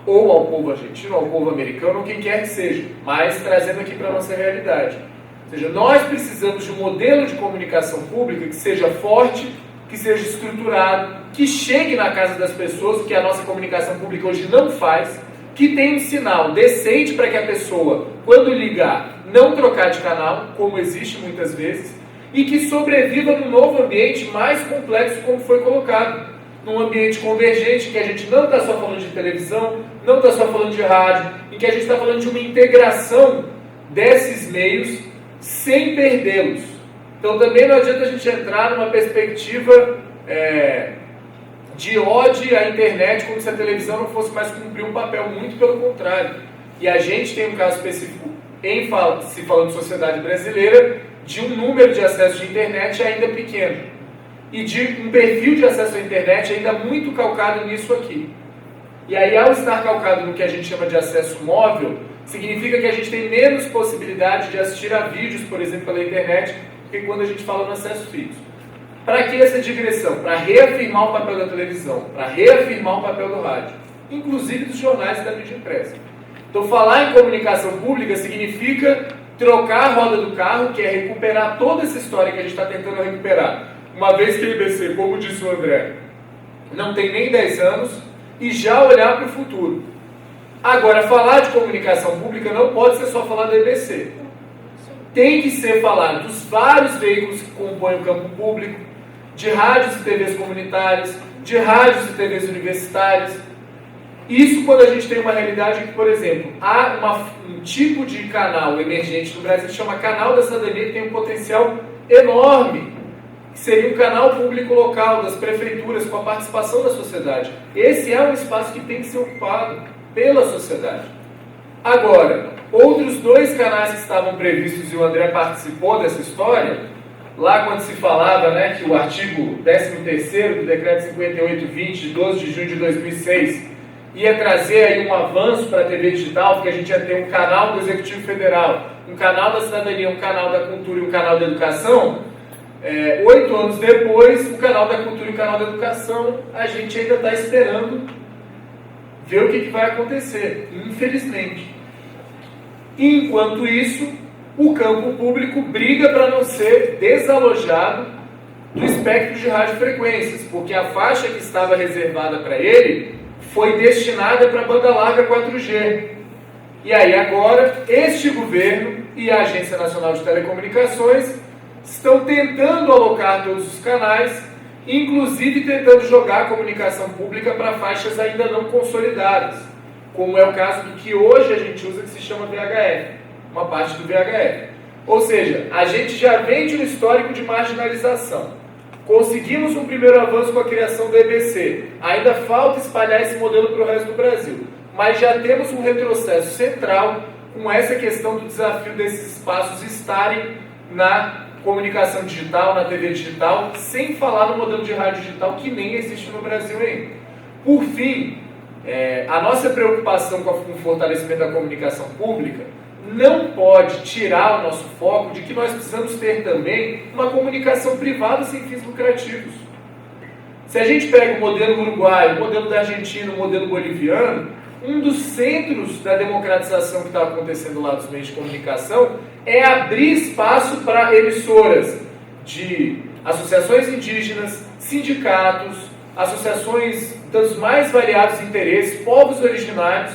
S4: Ou ao povo argentino, ao povo americano, ou quem quer que seja, mas trazendo aqui para a nossa realidade. Ou seja, nós precisamos de um modelo de comunicação pública que seja forte, que seja estruturado, que chegue na casa das pessoas, o que a nossa comunicação pública hoje não faz, que tenha um sinal decente para que a pessoa, quando ligar, não trocar de canal, como existe muitas vezes, e que sobreviva num novo ambiente mais complexo, como foi colocado. Num ambiente convergente, que a gente não está só falando de televisão, não está só falando de rádio, em que a gente está falando de uma integração desses meios sem perdê-los. Então também não adianta a gente entrar numa perspectiva de ódio à internet, como se a televisão não fosse mais cumprir um papel, muito pelo contrário. E a gente tem um caso específico, se falando de sociedade brasileira, de um número de acesso de internet ainda pequeno. E de um perfil de acesso à internet ainda muito calcado nisso aqui. E aí, ao estar calcado no que a gente chama de acesso móvel, significa que a gente tem menos possibilidade de assistir a vídeos, por exemplo, pela internet, do que quando a gente fala no acesso fixo. Para que essa digressão? Para reafirmar o papel da televisão, para reafirmar o papel do rádio, inclusive dos jornais e da mídia impressa. Então, falar em comunicação pública significa trocar a roda do carro, que é recuperar toda essa história que a gente está tentando recuperar. Uma vez que a IBC, como disse o André, não tem nem 10 anos, e já olhar para o futuro. Agora, falar de comunicação pública não pode ser só falar da IBC. Tem que ser falar dos vários veículos que compõem o campo público, de rádios e TVs comunitárias, de rádios e TVs universitárias. Isso quando a gente tem uma realidade que, por exemplo, há um tipo de canal emergente no Brasil que se chama Canal da Cidadania, que tem um potencial enorme, que seria um canal público local das prefeituras com a participação da sociedade. Esse é um espaço que tem que ser ocupado pela sociedade. Agora, outros 2 canais que estavam previstos, e o André participou dessa história, lá quando se falava, né, que o artigo 13º do Decreto 5820, de 12 de junho de 2006, ia trazer aí um avanço para a TV digital, porque a gente ia ter um canal do Executivo Federal, um canal da cidadania, um canal da cultura e um canal da educação. 8 anos depois, o canal da cultura e o canal da educação, a gente ainda está esperando ver o que vai acontecer, infelizmente. Enquanto isso, o campo público briga para não ser desalojado do espectro de radiofrequências, porque a faixa que estava reservada para ele foi destinada para a banda larga 4G. E aí agora, este governo e a Agência Nacional de Telecomunicações estão tentando alocar todos os canais, inclusive tentando jogar a comunicação pública para faixas ainda não consolidadas, como é o caso do que hoje a gente usa, que se chama VHF, uma parte do VHF. Ou seja, a gente já vem de um histórico de marginalização. Conseguimos um primeiro avanço com a criação do EBC. Ainda falta espalhar esse modelo para o resto do Brasil. Mas já temos um retrocesso central com essa questão do desafio desses espaços estarem na comunicação digital, na TV digital, sem falar no modelo de rádio digital que nem existe no Brasil ainda. Por fim, a nossa preocupação com o fortalecimento da comunicação pública não pode tirar o nosso foco de que nós precisamos ter também uma comunicação privada sem fins lucrativos. Se a gente pega o modelo uruguaio, o modelo da Argentina, o modelo boliviano, um dos centros da democratização que está acontecendo lá dos meios de comunicação é abrir espaço para emissoras de associações indígenas, sindicatos, associações dos mais variados interesses, povos originários.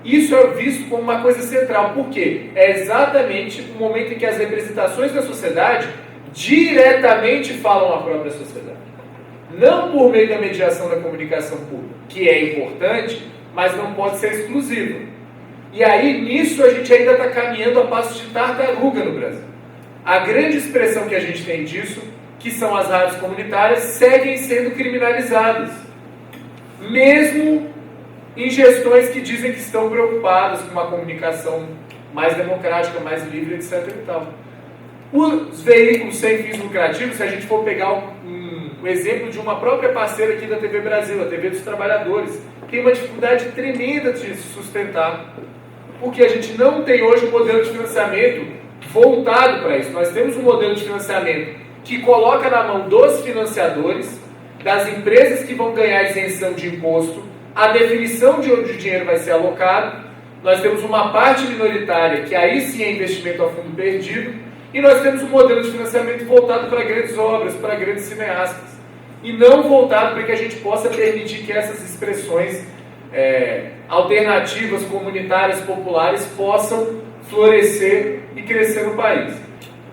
S4: Isso é visto como uma coisa central, porque é exatamente o momento em que as representações da sociedade diretamente falam à própria sociedade. Não por meio da mediação da comunicação pública, que é importante, mas não pode ser exclusiva. E aí, nisso, a gente ainda está caminhando a passos de tartaruga no Brasil. A grande expressão que a gente tem disso, que são as rádios comunitárias, seguem sendo criminalizadas. Mesmo em gestões que dizem que estão preocupadas com uma comunicação mais democrática, mais livre, etc. e tal. Os veículos sem fins lucrativos, se a gente for pegar o exemplo de uma própria parceira aqui da TV Brasil, a TV dos Trabalhadores, tem uma dificuldade tremenda de se sustentar, porque a gente não tem hoje um modelo de financiamento voltado para isso. Nós temos um modelo de financiamento que coloca na mão dos financiadores, das empresas que vão ganhar isenção de imposto, a definição de onde o dinheiro vai ser alocado. Nós temos uma parte minoritária, que aí sim é investimento a fundo perdido, e nós temos um modelo de financiamento voltado para grandes obras, para grandes cineastas, e não voltado para que a gente possa permitir que essas expressões alternativas, comunitárias, populares, possam florescer e crescer no país.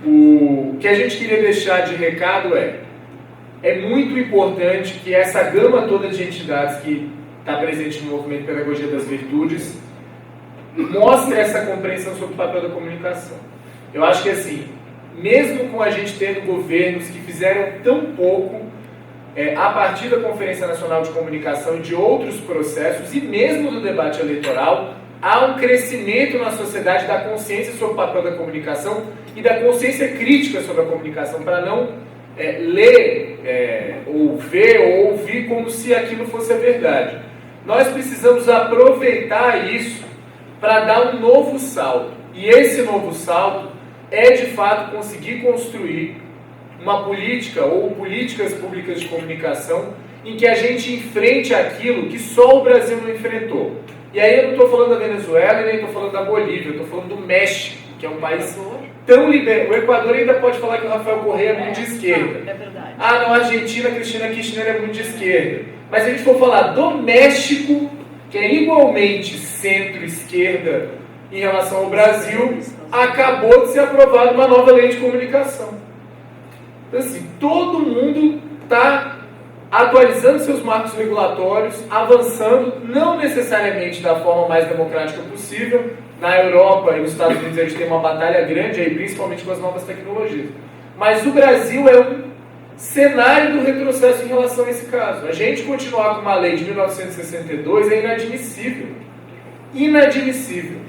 S4: O que a gente queria deixar de recado é muito importante que essa gama toda de entidades que está presente no movimento Pedagogia das Virtudes mostre essa compreensão sobre o papel da comunicação. Eu acho que assim, mesmo com a gente tendo governos que fizeram tão pouco, a partir da Conferência Nacional de Comunicação e de outros processos, e mesmo do debate eleitoral, há um crescimento na sociedade da consciência sobre o papel da comunicação e da consciência crítica sobre a comunicação, para não ler, ou ver, ou ouvir como se aquilo fosse a verdade. Nós precisamos aproveitar isso para dar um novo salto. E esse novo salto é, de fato, conseguir construir uma política ou políticas públicas de comunicação em que a gente enfrente aquilo que só o Brasil não enfrentou. E aí eu não estou falando da Venezuela e nem estou falando da Bolívia, eu estou falando do México, que é um país tão liberal. O Equador ainda pode falar que o Rafael Correa é muito de esquerda.
S3: É verdade.
S4: Ah, não, a Argentina, a Cristina Kirchner é muito de esquerda. Mas se a gente for falar do México, que é igualmente centro-esquerda em relação ao Brasil, acabou de ser aprovada uma nova lei de comunicação. Então, assim, todo mundo está atualizando seus marcos regulatórios, avançando, não necessariamente da forma mais democrática possível. Na Europa e nos Estados Unidos a gente tem uma batalha grande, aí, principalmente com as novas tecnologias. Mas o Brasil é um cenário do retrocesso em relação a esse caso. A gente continuar com uma lei de 1962 é inadmissível. Inadmissível.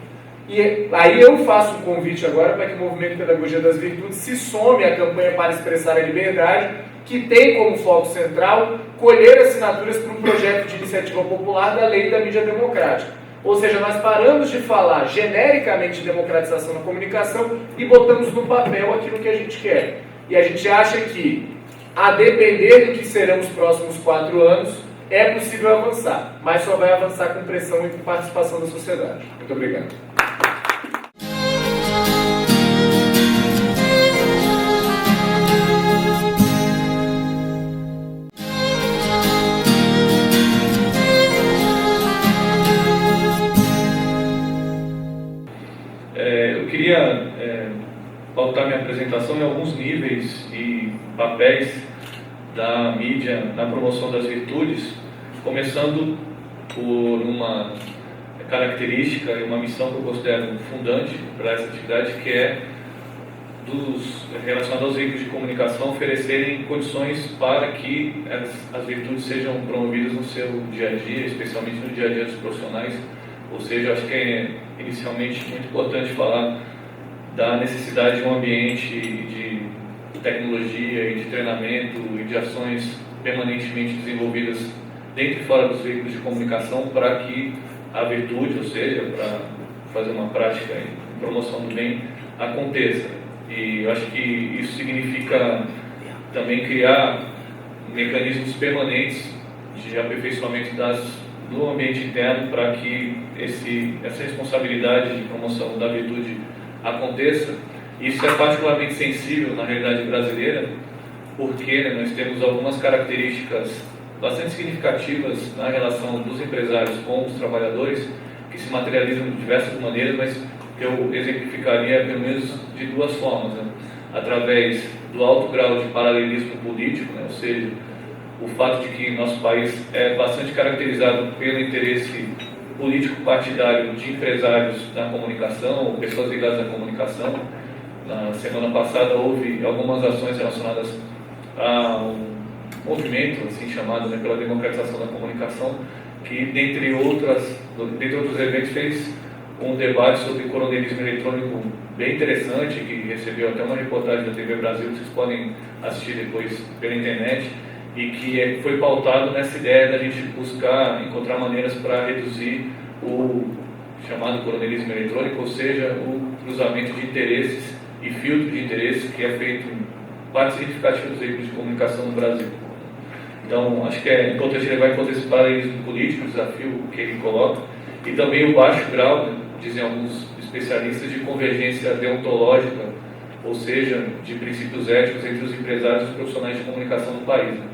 S4: E aí eu faço um convite agora para que o Movimento Pedagogia das Virtudes se some à campanha para expressar a liberdade, que tem como foco central colher assinaturas para um projeto de iniciativa popular da Lei da Mídia Democrática. Ou seja, nós paramos de falar genericamente de democratização da comunicação e botamos no papel aquilo que a gente quer. E a gente acha que, a depender do que serão os próximos 4 anos, é possível avançar, mas só vai avançar com pressão e com participação da sociedade. Muito obrigado.
S5: Eu queria pautar minha apresentação em alguns níveis e papéis da mídia na promoção das virtudes, começando por uma característica e uma missão que eu considero fundante para essa atividade, que é relacionada aos veículos de comunicação oferecerem condições para que as virtudes sejam promovidas no seu dia a dia, especialmente no dia a dia dos profissionais. Ou seja, acho que é inicialmente muito importante falar da necessidade de um ambiente de tecnologia e de treinamento e de ações permanentemente desenvolvidas dentro e fora dos veículos de comunicação para que a virtude, ou seja, para fazer uma prática em promoção do bem, aconteça. E eu acho que isso significa também criar mecanismos permanentes de aperfeiçoamento do ambiente interno para que essa responsabilidade de promoção da virtude aconteça. Isso é particularmente sensível na realidade brasileira, porque nós temos algumas características bastante significativas na relação dos empresários com os trabalhadores, que se materializam de diversas maneiras, mas que eu exemplificaria pelo menos de 2 formas, né? Através do alto grau de paralelismo político, né? Ou seja, o fato de que nosso país é bastante caracterizado pelo interesse político partidário de empresários da comunicação, ou pessoas ligadas à comunicação. Na semana passada houve algumas ações relacionadas a um movimento assim chamado, né, pela democratização da comunicação, que dentre outros eventos fez um debate sobre coronelismo eletrônico bem interessante, que recebeu até uma reportagem da TV Brasil, que vocês podem assistir depois pela internet, e que foi pautado nessa ideia da gente buscar encontrar maneiras para reduzir o chamado coronelismo eletrônico, ou seja, o cruzamento de interesses e filtro de interesses que é feito em parte significativa dos veículos de comunicação no Brasil. Então, acho que é importante levar em conta esse paralelismo político, o desafio que ele coloca, e também o baixo grau, né, dizem alguns especialistas, de convergência deontológica, ou seja, de princípios éticos entre os empresários e os profissionais de comunicação no país, né?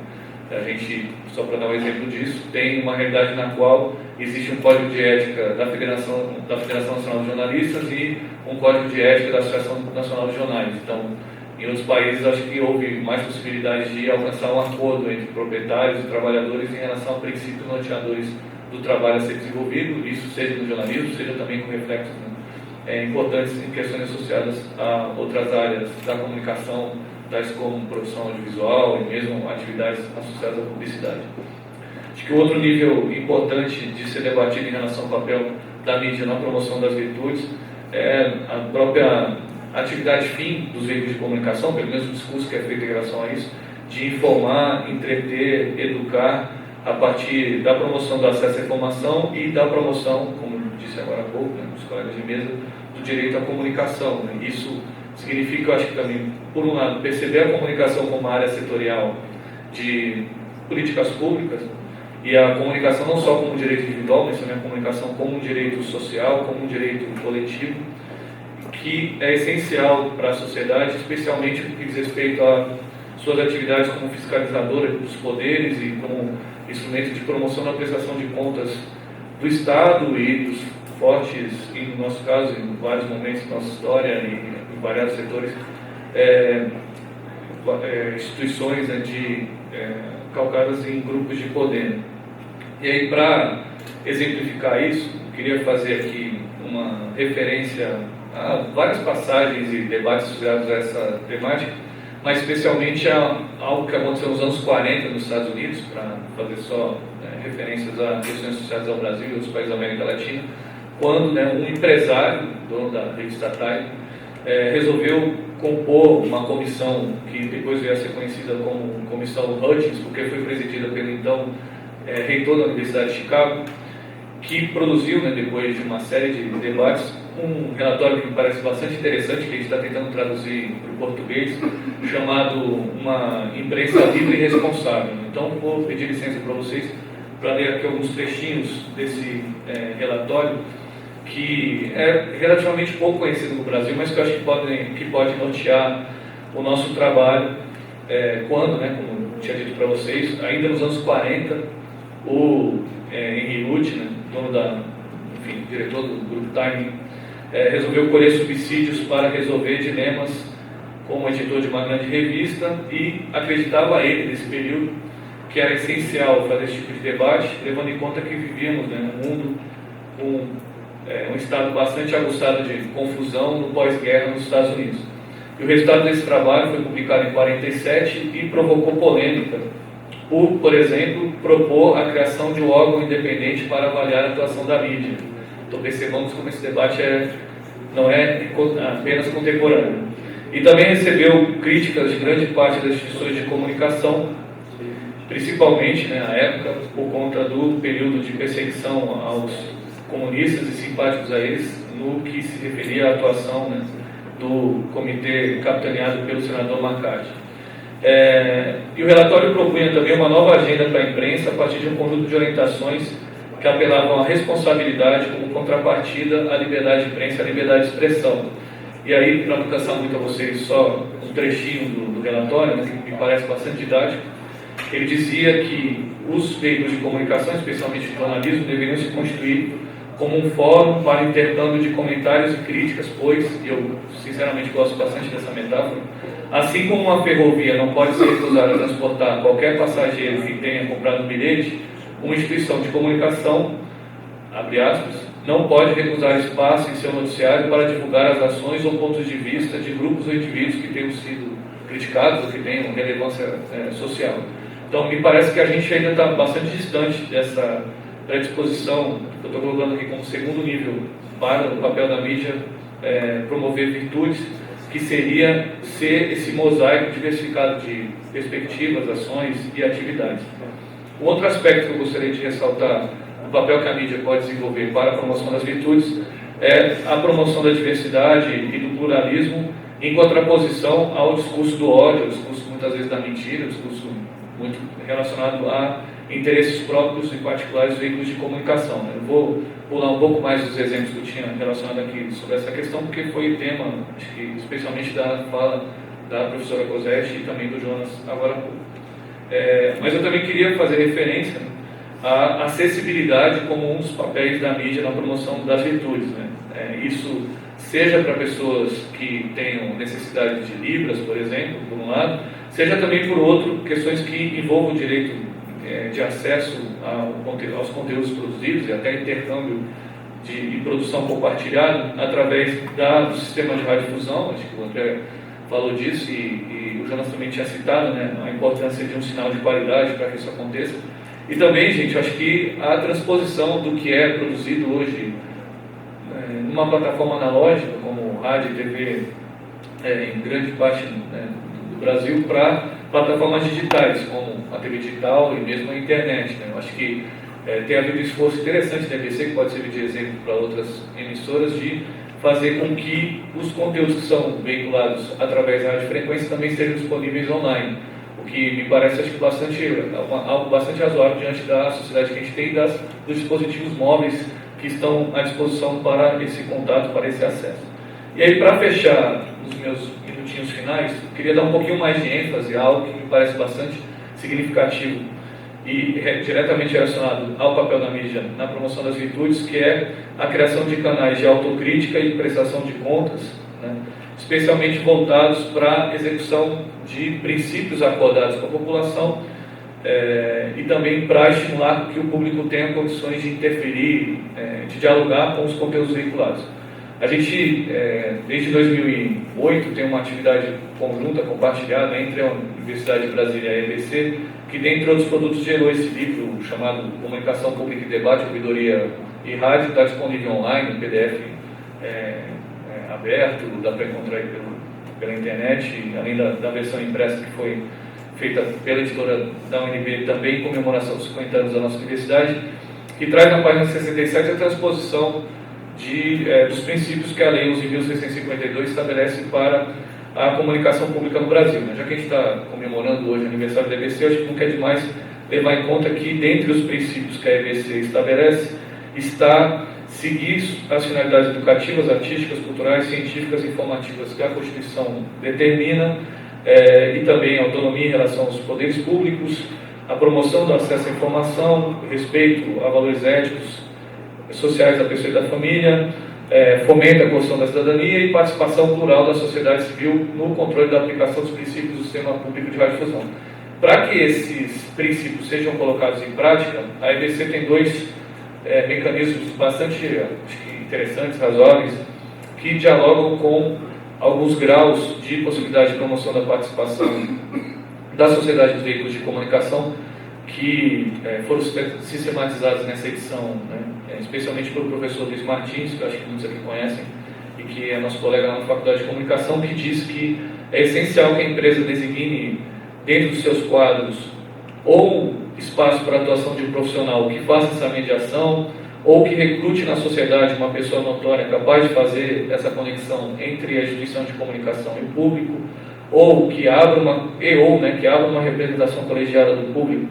S5: A gente, só para dar um exemplo disso, tem uma realidade na qual existe um código de ética da Federação Nacional de Jornalistas e um código de ética da Associação Nacional de Jornais. Então, em outros países, acho que houve mais possibilidade de alcançar um acordo entre proprietários e trabalhadores em relação a princípios norteadores do trabalho a ser desenvolvido, isso seja no jornalismo, seja também com reflexos, né, importantes em questões associadas a outras áreas da comunicação, tais como produção audiovisual e mesmo atividades associadas à publicidade. Acho que outro nível importante de ser debatido em relação ao papel da mídia na promoção das virtudes é a própria atividade fim dos veículos de comunicação, pelo menos o discurso que é feito em relação a isso, de informar, entreter, educar, a partir da promoção do acesso à informação e da promoção, como disse agora há pouco, né, os colegas de mesa, do direito à comunicação, né. Isso significa, eu acho que também, por um lado, perceber a comunicação como uma área setorial de políticas públicas, e a comunicação não só como um direito individual, mas também a comunicação como um direito social, como um direito coletivo, que é essencial para a sociedade, especialmente no que diz respeito a suas atividades como fiscalizadora dos poderes e como instrumento de promoção da prestação de contas do Estado e dos fortes, e no nosso caso, em vários momentos da nossa história e em variados setores, instituições, né, calcadas em grupos de poder. E aí, para exemplificar isso, eu queria fazer aqui uma referência a várias passagens e debates associados a essa temática, mas especialmente a algo que aconteceu nos anos 40 nos Estados Unidos, para fazer só referências a questões associadas ao Brasil e outros países da América Latina, quando um empresário, dono da revista Time, resolveu compor uma comissão que depois veio a ser conhecida como Comissão Hutchins, porque foi presidida pelo então reitor da Universidade de Chicago, que produziu, depois de uma série de debates, um relatório que me parece bastante interessante, que a gente está tentando traduzir para o português, chamado Uma Imprensa Livre e Responsável. Então, vou pedir licença para vocês para ler aqui alguns trechinhos desse relatório, que é relativamente pouco conhecido no Brasil, mas que eu acho que pode nortear o nosso trabalho quando, como eu tinha dito para vocês, ainda nos anos 40, o Henry Wood, diretor do grupo Time, resolveu colher subsídios para resolver dilemas como editor de uma grande revista, e acreditava ele, nesse período, que era essencial fazer esse tipo de debate, levando em conta que vivíamos num mundo com um estado bastante aguçado de confusão no pós-guerra nos Estados Unidos. E o resultado desse trabalho foi publicado em 47 e provocou polêmica por exemplo, propor a criação de um órgão independente para avaliar a atuação da mídia. Então percebamos como esse debate não é apenas contemporâneo. E também recebeu críticas de grande parte das instituições de comunicação, principalmente na época, por conta do período de perseguição aos comunistas e simpáticos a eles, no que se referia à atuação do comitê capitaneado pelo senador McCarthy. E o relatório propunha também uma nova agenda para a imprensa a partir de um conjunto de orientações que apelavam à responsabilidade como contrapartida à liberdade de imprensa e à liberdade de expressão. E aí, para não cansar muito a vocês, só um trechinho do relatório, que me parece bastante didático, ele dizia que os veículos de comunicação, especialmente o jornalismo, deveriam se constituir como um fórum para intercâmbio de comentários e críticas, pois, e eu sinceramente gosto bastante dessa metáfora, assim como uma ferrovia não pode ser recusada a transportar qualquer passageiro que tenha comprado um bilhete, uma instituição de comunicação, abre aspas, não pode recusar espaço em seu noticiário para divulgar as ações ou pontos de vista de grupos ou indivíduos que tenham sido criticados ou que tenham relevância social. Então, me parece que a gente ainda está bastante distante dessa predisposição, que eu estou colocando aqui como segundo nível, para o papel da mídia promover virtudes, que seria ser esse mosaico diversificado de perspectivas, ações e atividades. Um outro aspecto que eu gostaria de ressaltar, o papel que a mídia pode desenvolver para a promoção das virtudes, é a promoção da diversidade e do pluralismo, em contraposição ao discurso do ódio, ao discurso muitas vezes da mentira, discurso muito relacionado a interesses próprios, em particular os veículos de comunicação. Eu vou pular um pouco mais dos exemplos que eu tinha relacionado aqui sobre essa questão, porque foi tema, acho que especialmente da fala da professora Cosete e também do Jonas agora há pouco. Mas eu também queria fazer referência à acessibilidade como um dos papéis da mídia na promoção das virtudes. Isso seja para pessoas que tenham necessidade de Libras, por exemplo, por um lado, seja também por outro, questões que envolvam o direito de acesso aos conteúdos produzidos e até intercâmbio de produção compartilhada através do sistema de radiodifusão. Acho que o André falou disso e o Jonas também tinha citado a importância de um sinal de qualidade para que isso aconteça. E também, gente, acho que a transposição do que é produzido hoje numa plataforma analógica, como rádio e TV, em grande parte do Brasil, para plataformas digitais, como a TV digital e mesmo a internet. Eu acho que tem havido um esforço interessante da EBC, que pode servir de exemplo para outras emissoras, de fazer com que os conteúdos que são veiculados através da radiofrequência também estejam disponíveis online. O que me parece, acho que algo bastante razoável diante da sociedade que a gente tem e dos dispositivos móveis que estão à disposição para esse contato, para esse acesso. E aí, para fechar os meus minutinhos finais, eu queria dar um pouquinho mais de ênfase a algo que me parece bastante significativo e diretamente relacionado ao papel da mídia na promoção das virtudes, que é a criação de canais de autocrítica e prestação de contas, especialmente voltados para a execução de princípios acordados com a população e também para estimular que o público tenha condições de interferir, de dialogar com os conteúdos veiculados. A gente, desde 2008, tem uma atividade conjunta, compartilhada entre a Universidade de Brasília e a EBC, que, dentre outros produtos, gerou esse livro chamado Comunicação Pública e Debate, Ouvidoria e Rádio, está disponível online, em PDF aberto, dá para encontrar aí pela internet, além da versão impressa que foi feita pela editora da UNB, também em comemoração dos 50 anos da nossa universidade, que traz na página 67 a transposição dos princípios que a Lei 11.652 estabelece para a comunicação pública no Brasil. Já que a gente está comemorando hoje o aniversário da EBC, eu acho que nunca é demais levar em conta que, dentre os princípios que a EBC estabelece, está seguir as finalidades educativas, artísticas, culturais, científicas e informativas que a Constituição determina, e também a autonomia em relação aos poderes públicos, a promoção do acesso à informação, respeito a valores éticos, sociais da pessoa e da família, fomenta a construção da cidadania e participação plural da sociedade civil no controle da aplicação dos princípios do sistema público de radiodifusão. Para que esses princípios sejam colocados em prática, a EBC tem dois mecanismos bastante interessantes, razoáveis, que dialogam com alguns graus de possibilidade de promoção da participação da sociedade dos veículos de comunicação que foram sistematizados nessa edição, especialmente pelo professor Luiz Martins, que eu acho que muitos aqui conhecem, e que é nosso colega na Faculdade de Comunicação, que diz que é essencial que a empresa designe dentro dos seus quadros ou espaço para a atuação de um profissional que faça essa mediação, ou que recrute na sociedade uma pessoa notória capaz de fazer essa conexão entre a instituição de comunicação e o público, ou que abra uma representação colegiada do público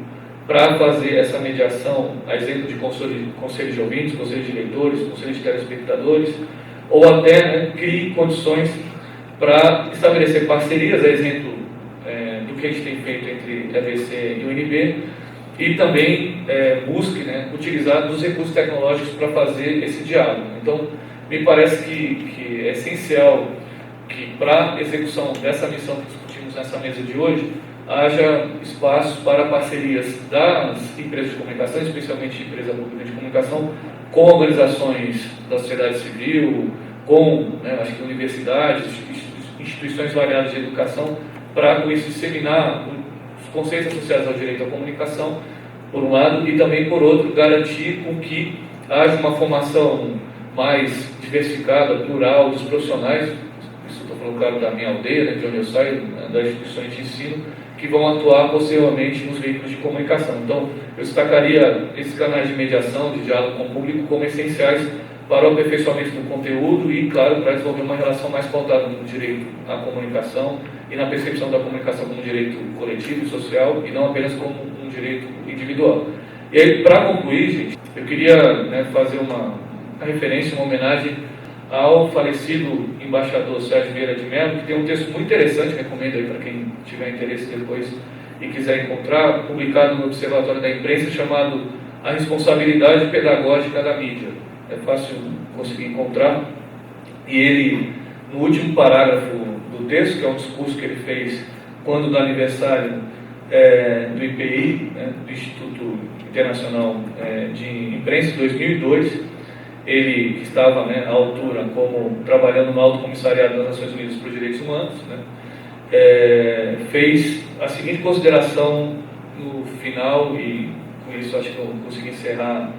S5: para fazer essa mediação, a exemplo de conselhos de ouvintes, conselhos de leitores, conselhos de telespectadores, ou até crie condições para estabelecer parcerias, a exemplo do que a gente tem feito entre a EBC e o UNB, e também busque utilizar dos recursos tecnológicos para fazer esse diálogo. Então, me parece que é essencial que, para a execução dessa missão que discutimos nessa mesa de hoje, haja espaços para parcerias das empresas de comunicação, especialmente empresa pública de comunicação, com organizações da sociedade civil, com acho que universidades, instituições variadas de educação, para com isso disseminar os conceitos associados ao direito à comunicação, por um lado, e também, por outro, garantir com que haja uma formação mais diversificada, plural, dos profissionais, isso estou falando, claro, da minha aldeia, de onde eu saio, das instituições de ensino, que vão atuar posteriormente nos veículos de comunicação. Então, eu destacaria esses canais de mediação, de diálogo com o público, como essenciais para o aperfeiçoamento do conteúdo e, claro, para desenvolver uma relação mais pautada no direito à comunicação e na percepção da comunicação como direito coletivo e social e não apenas como um direito individual. E aí, para concluir, gente, eu queria fazer uma referência, uma homenagem ao falecido embaixador Sérgio Vieira de Mello, que tem um texto muito interessante, recomendo aí para quem tiver interesse depois e quiser encontrar, publicado no Observatório da Imprensa, chamado A Responsabilidade Pedagógica da Mídia. É fácil conseguir encontrar. E ele, no último parágrafo do texto, que é um discurso que ele fez quando do aniversário do IPI, do Instituto Internacional de Imprensa, em 2002, ele que estava à altura como trabalhando no Alto Comissariado das Nações Unidas para os Direitos Humanos, fez a seguinte consideração no final, e com isso acho que eu consegui encerrar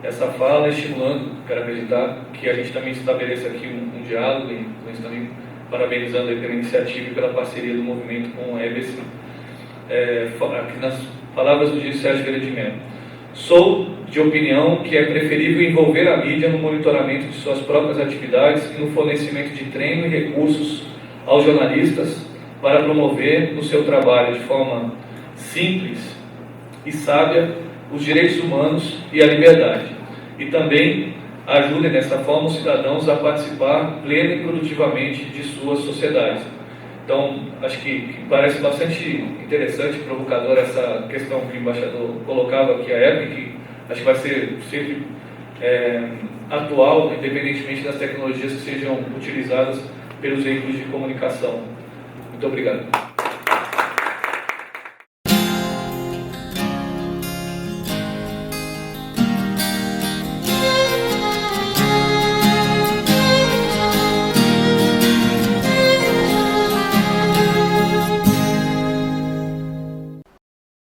S5: essa fala, estimulando, quero acreditar, que a gente também estabeleça aqui um diálogo, e com isso também parabenizando pela iniciativa e pela parceria do movimento com a EBC. Aqui nas palavras do Sérgio Vieira de Mello: sou de opinião que é preferível envolver a mídia no monitoramento de suas próprias atividades e no fornecimento de treino e recursos aos jornalistas para promover no seu trabalho de forma simples e sábia os direitos humanos e a liberdade, e também ajudem dessa forma os cidadãos a participar plena e produtivamente de suas sociedades. Então, acho que parece bastante interessante e provocadora essa questão que o embaixador colocava aqui à época, e que acho que vai ser sempre atual, independentemente das tecnologias que sejam utilizadas pelos veículos de comunicação. Muito obrigado.